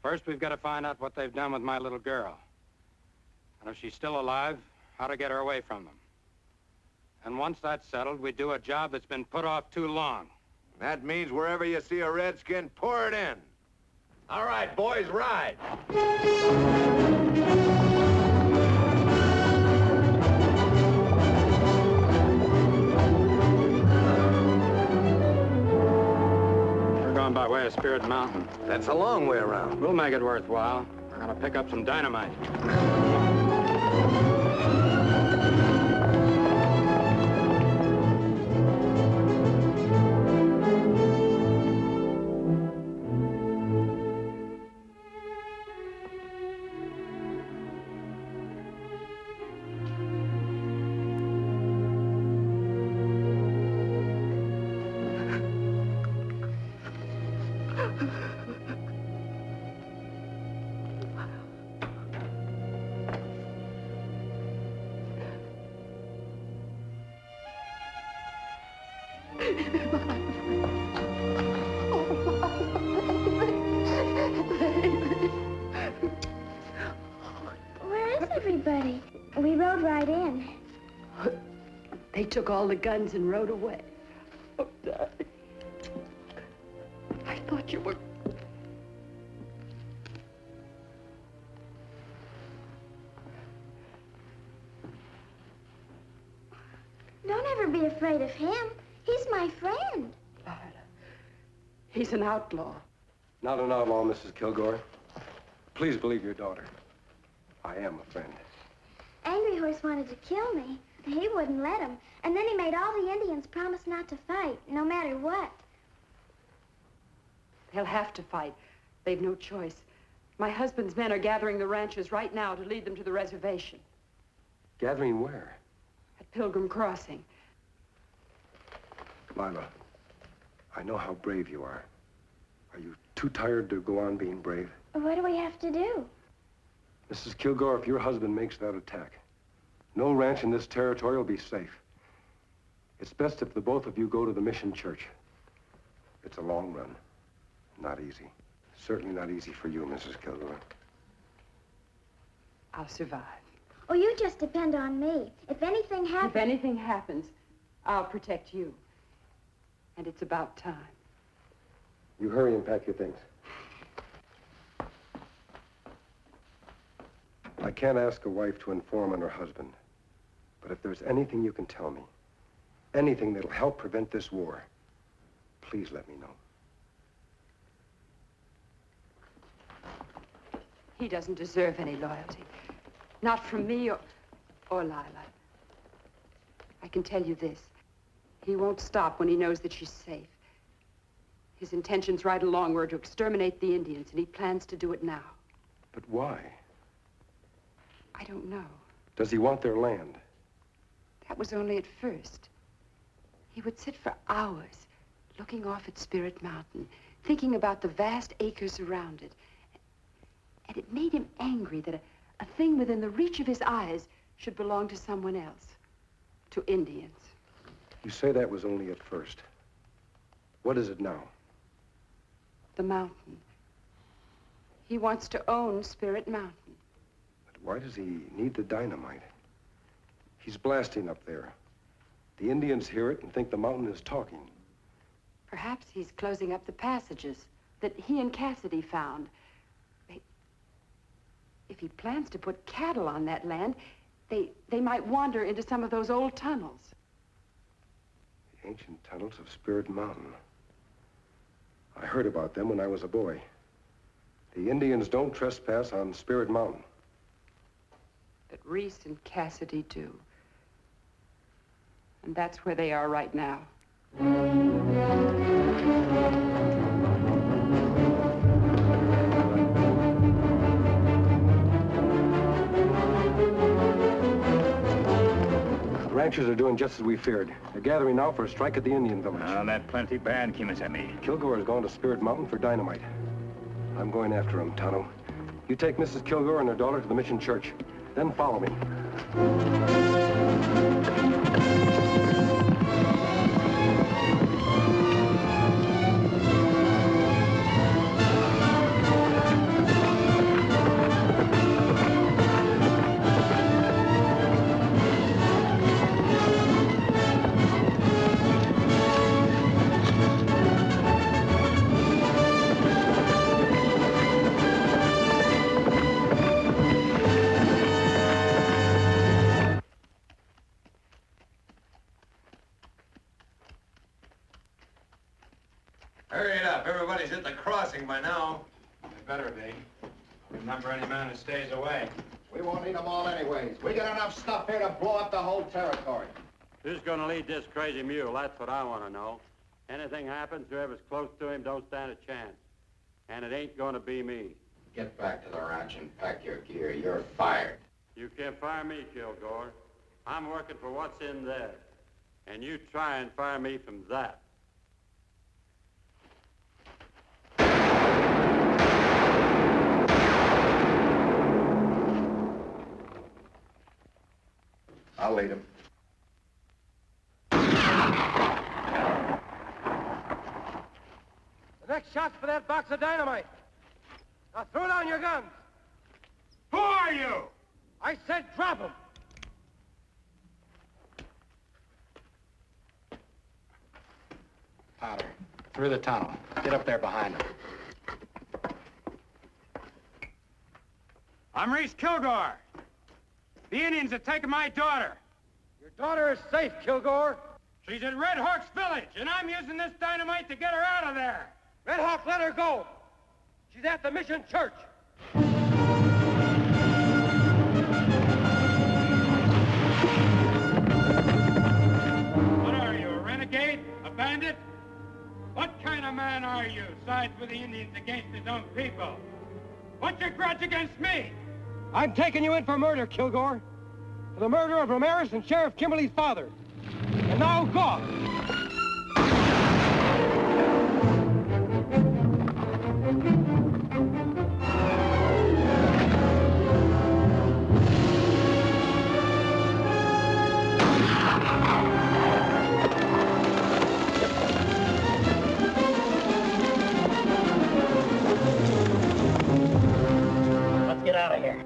Speaker 21: First, we've got to find out what they've done with my little girl. And if she's still alive, how to get her away from them. And once that's settled, we do a job that's been put off too long.
Speaker 20: That means wherever you see a redskin, pour it in. All right, boys, ride.
Speaker 21: way of Spirit Mountain.
Speaker 12: That's a long way around.
Speaker 21: We'll make it worthwhile. We're gonna pick up some dynamite.
Speaker 8: Where is everybody? We rode right in.
Speaker 7: They took all the guns and rode away. Oh, Daddy. I thought you were...
Speaker 8: Don't ever be afraid of him. He's my friend.
Speaker 7: He's an outlaw.
Speaker 2: Not an outlaw, Mrs. Kilgore. Please believe your daughter. I am a friend.
Speaker 8: Angry Horse wanted to kill me. He wouldn't let him. And then he made all the Indians promise not to fight, no matter what.
Speaker 7: They'll have to fight. They've no choice. My husband's men are gathering the ranchers right now to lead them to the reservation.
Speaker 2: Gathering where?
Speaker 7: At Pilgrim Crossing.
Speaker 2: Lila, I know how brave you are. Are you too tired to go on being brave?
Speaker 8: What do we have to do?
Speaker 2: Mrs. Kilgore, if your husband makes that attack, no ranch in this territory will be safe. It's best if the both of you go to the mission church. It's a long run. Not easy. Certainly not easy for you, Mrs. Kilgore.
Speaker 7: I'll survive.
Speaker 8: Oh, you just depend on me. If anything happens...
Speaker 7: If anything happens, I'll protect you. And it's about time.
Speaker 2: You hurry and pack your things. I can't ask a wife to inform on her husband. But if there's anything you can tell me, anything that'll help prevent this war, please let me know.
Speaker 7: He doesn't deserve any loyalty. Not from me or Lila. I can tell you this. He won't stop when he knows that she's safe. His intentions right along were to exterminate the Indians, and he plans to do it now.
Speaker 2: But why?
Speaker 7: I don't know.
Speaker 2: Does he want their land?
Speaker 7: That was only at first. He would sit for hours looking off at Spirit Mountain, thinking about the vast acres around it. And it made him angry that a thing within the reach of his eyes should belong to someone else, to Indians.
Speaker 2: You say that was only at first. What is it now?
Speaker 7: The mountain. He wants to own Spirit Mountain.
Speaker 2: But why does he need the dynamite? He's blasting up there. The Indians hear it and think the mountain is talking.
Speaker 7: Perhaps he's closing up the passages that he and Cassidy found. If he plans to put cattle on that land, they might wander into some of those old tunnels.
Speaker 2: The ancient tunnels of Spirit Mountain. I heard about them when I was a boy. The Indians don't trespass on Spirit Mountain.
Speaker 7: But Reese and Cassidy do. And that's where they are right now.
Speaker 2: The ranchers are doing just as we feared. They're gathering now for a strike at the Indian village.
Speaker 13: Oh, that plenty bad, Kimasabi.
Speaker 2: Kilgore has gone to Spirit Mountain for dynamite. I'm going after him, Tonto. You take Mrs. Kilgore and her daughter to the mission church. Then follow me.
Speaker 20: Hurry it up.
Speaker 9: up. Everybody's at the crossing by now.
Speaker 21: They better be. Remember any man who stays away.
Speaker 3: We won't need them all anyways. We got enough stuff here to blow up the whole territory.
Speaker 11: Who's gonna lead this crazy mule? That's what I want to know. Anything happens, whoever's close to him don't stand a chance. And it ain't gonna be me.
Speaker 3: Get back to the ranch and pack your gear. You're fired.
Speaker 11: You can't fire me, Kilgore. I'm working for what's in there. And you try and fire me from that.
Speaker 3: I'll lead him.
Speaker 12: The next shot's for that box of dynamite. Now throw down your guns.
Speaker 13: Who are you?
Speaker 12: I said drop them.
Speaker 21: Powder. Through the tunnel. Get up there behind him.
Speaker 13: I'm Reese Kilgore. The Indians have taken my daughter.
Speaker 12: Your daughter is safe, Kilgore.
Speaker 13: She's at Red Hawk's village, and I'm using this dynamite to get her out of there.
Speaker 12: Red Hawk, let her go. She's at the mission church.
Speaker 13: What are you, a renegade? A bandit? What kind of man are you, sides with the Indians against his own people? What's your grudge against me?
Speaker 12: I'm taking you in for murder, Kilgore. For the murder of Ramirez and Sheriff Kimberly's father. And now go.
Speaker 6: Let's get out of here.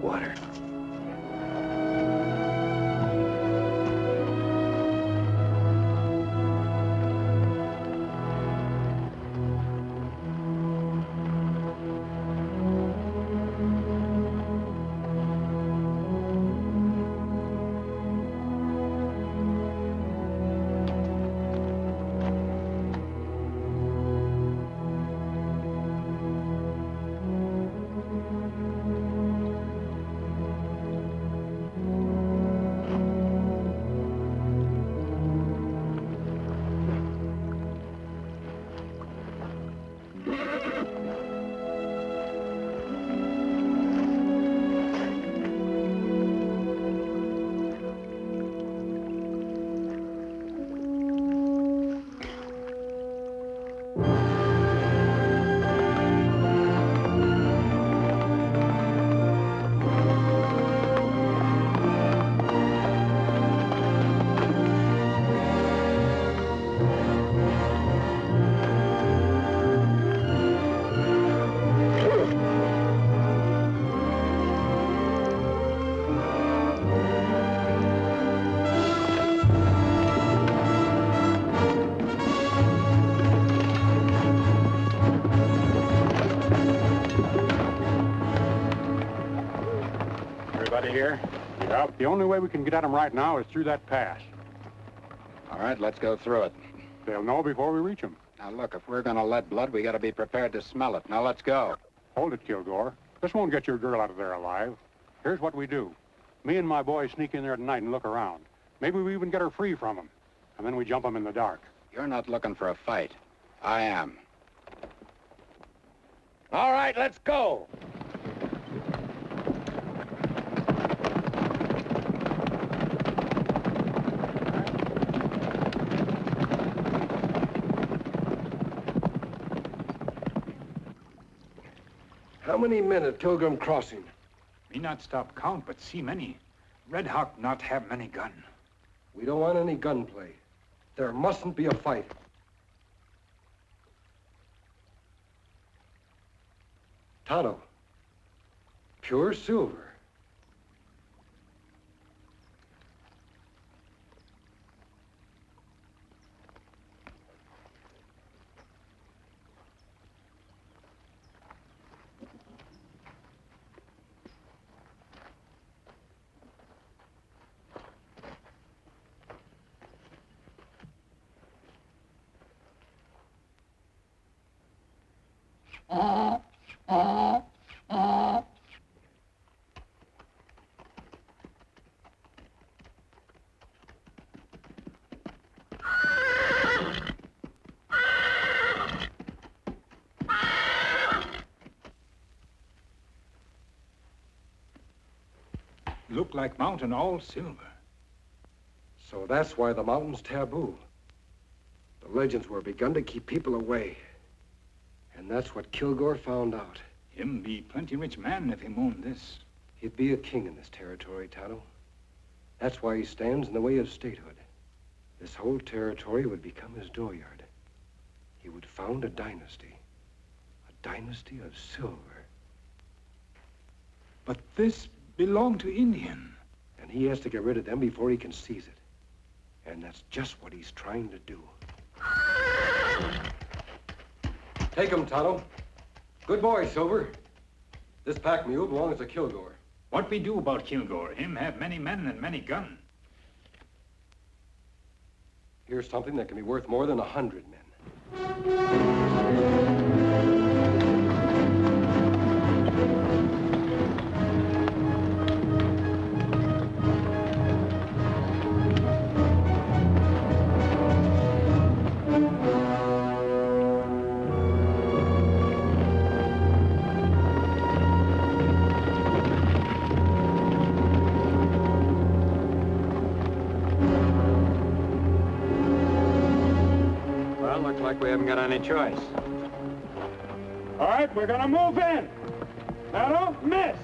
Speaker 9: Water.
Speaker 5: Everybody here? Yep. The only way we can get at them right now is through that pass.
Speaker 21: All right, let's go through it.
Speaker 5: They'll know before we reach them.
Speaker 21: Now, look, if we're gonna let blood, we gotta be prepared to smell it. Now, let's go.
Speaker 5: Hold it, Kilgore.
Speaker 17: This won't get your girl out of there alive. Here's what we do. Me and my boys sneak in there tonight and look around. Maybe we even get her free from them. And then we jump them in the dark.
Speaker 3: You're not looking for a fight. I am.
Speaker 16: All right, let's go.
Speaker 2: How many men at Pilgrim Crossing?
Speaker 22: Me not stop count, but see many. Red Hawk not have many gun.
Speaker 2: We don't want any gunplay. There mustn't be a fight. Tonto. Pure silver.
Speaker 22: Look like mountain all silver.
Speaker 2: So that's why the mountain's taboo. The legends were begun to keep people away. And that's what Kilgore found out.
Speaker 22: Him be plenty rich man if him own this.
Speaker 2: He'd be a king in this territory, Tonto. That's why he stands in the way of statehood. This whole territory would become his dooryard. He would found a dynasty of silver.
Speaker 22: But this belonged to Indian.
Speaker 2: And he has to get rid of them before he can seize it. And that's just what he's trying to do. Take him, Tonto. Good boy, Silver. This pack mule belongs to Kilgore.
Speaker 22: What we do about Kilgore? Him have many men and many gun.
Speaker 2: Here's something that can be worth more than 100 men.
Speaker 21: Looks like we haven't got any choice.
Speaker 5: All right, we're gonna move in. Now don't miss.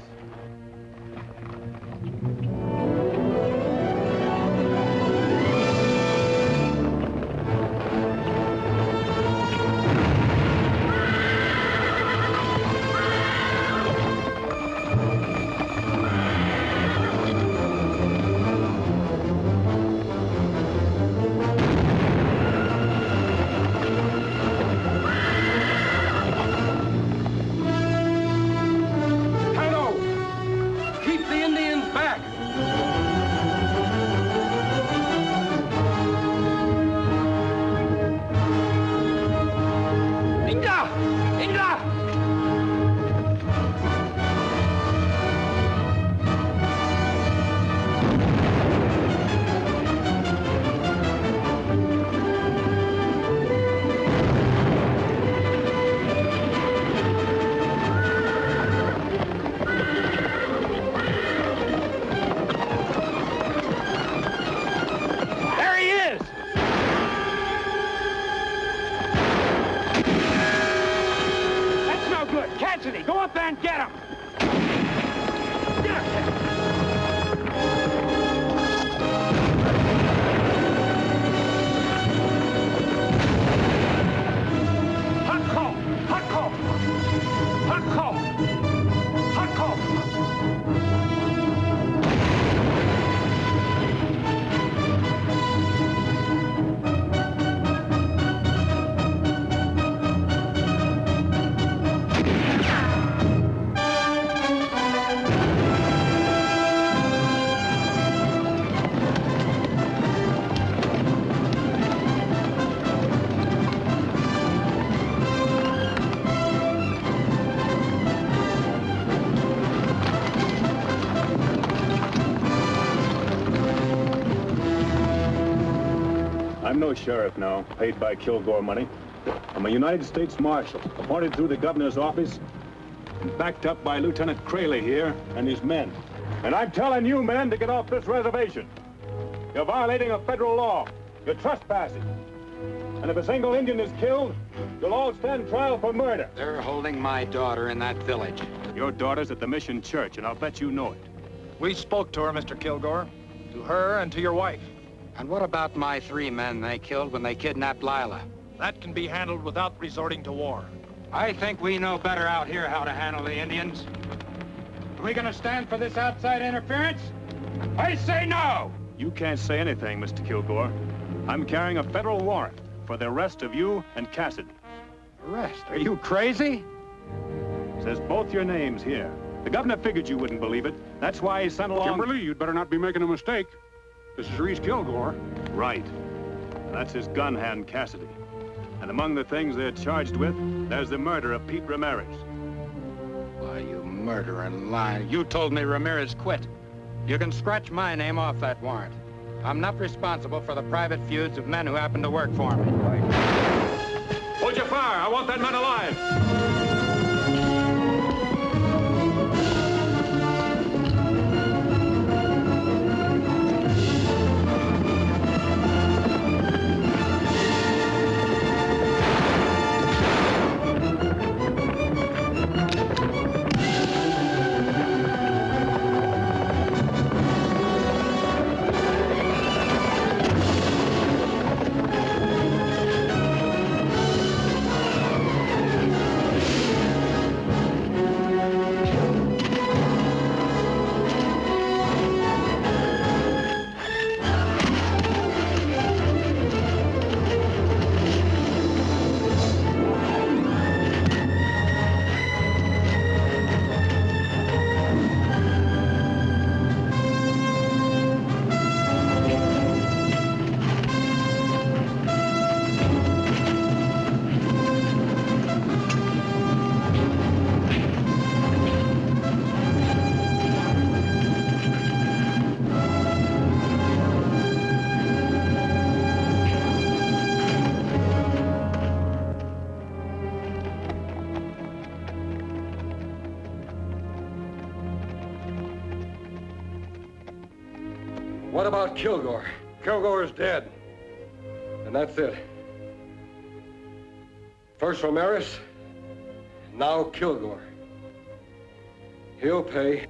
Speaker 13: Go up there and get him! Hot call! Hot call! Hot call! Hot call!
Speaker 18: sheriff now, paid by Kilgore money. I'm a United States Marshal, appointed through the governor's office, and backed up by Lieutenant Crayley here and his men. And I'm telling you men to get off this reservation. You're violating a federal law. You're trespassing. And if a single Indian is killed, you'll all stand trial for murder.
Speaker 21: They're holding my daughter in that village.
Speaker 18: Your daughter's at the Mission Church, and I'll bet you know it.
Speaker 4: We spoke to her, Mr. Kilgore. To her and to your wife.
Speaker 21: And what about my 3 men they killed when they kidnapped Lila?
Speaker 4: That can be handled without resorting to war.
Speaker 21: I think we know better out here how to handle the Indians. Are we gonna stand for this outside interference? I say no!
Speaker 18: You can't say anything, Mr. Kilgore. I'm carrying a federal warrant for the arrest of you and Cassidy.
Speaker 21: Arrest? Are you crazy?
Speaker 18: Says both your names here. The governor figured you wouldn't believe it. That's why he sent along...
Speaker 17: Kimberly, you'd better not be making a mistake. This is Reese Kilgore.
Speaker 18: Right. And that's his gun hand, Cassidy. And among the things they're charged with, there's the murder of Pete Ramirez.
Speaker 21: Why, you murdering liar. You told me Ramirez quit. You can scratch my name off that warrant. I'm not responsible for the private feuds of men who happen to work for me.
Speaker 18: Hold your fire! I want that man alive!
Speaker 2: What about Kilgore? Kilgore is dead. And that's it. First Ramirez, now Kilgore. He'll pay.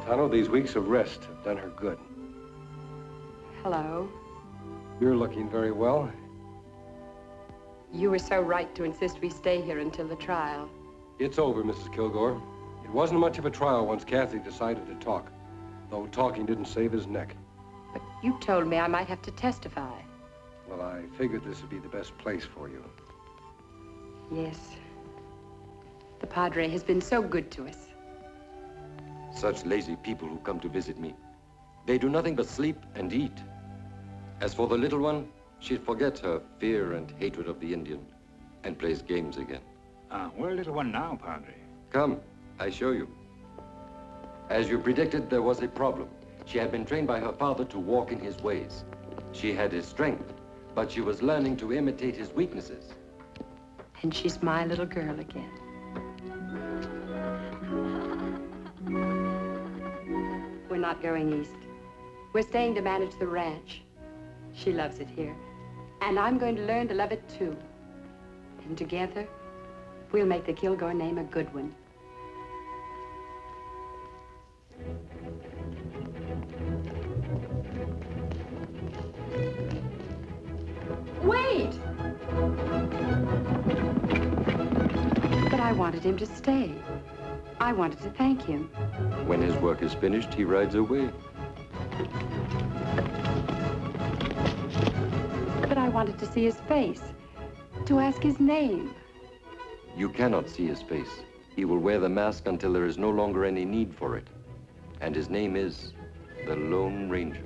Speaker 2: Tonto, these weeks of rest have done her good.
Speaker 7: Hello.
Speaker 2: You're looking very well.
Speaker 7: You were so right to insist we stay here until the trial.
Speaker 2: It's over, Mrs. Kilgore. It wasn't much of a trial once Kathy decided to talk, though talking didn't save his neck.
Speaker 7: But you told me I might have to testify.
Speaker 2: Well, I figured this would be the best place for you.
Speaker 7: Yes. The Padre has been so good to us.
Speaker 19: Such lazy people who come to visit me. They do nothing but sleep and eat. As for the little one, she forgets her fear and hatred of the Indian and plays games again.
Speaker 22: Where little one now, Padre?
Speaker 19: Come, I show you. As you predicted, there was a problem. She had been trained by her father to walk in his ways. She had his strength, but she was learning to imitate his weaknesses.
Speaker 7: And she's my little girl again. We're not going east. We're staying to manage the ranch. She loves it here. And I'm going to learn to love it too. And together, we'll make the Kilgore name a good one. Wait! But I wanted him to stay. I wanted to thank him.
Speaker 19: When his work is finished, he rides away.
Speaker 7: But I wanted to see his face, to ask his name.
Speaker 19: You cannot see his face. He will wear the mask until there is no longer any need for it. And his name is the Lone Ranger.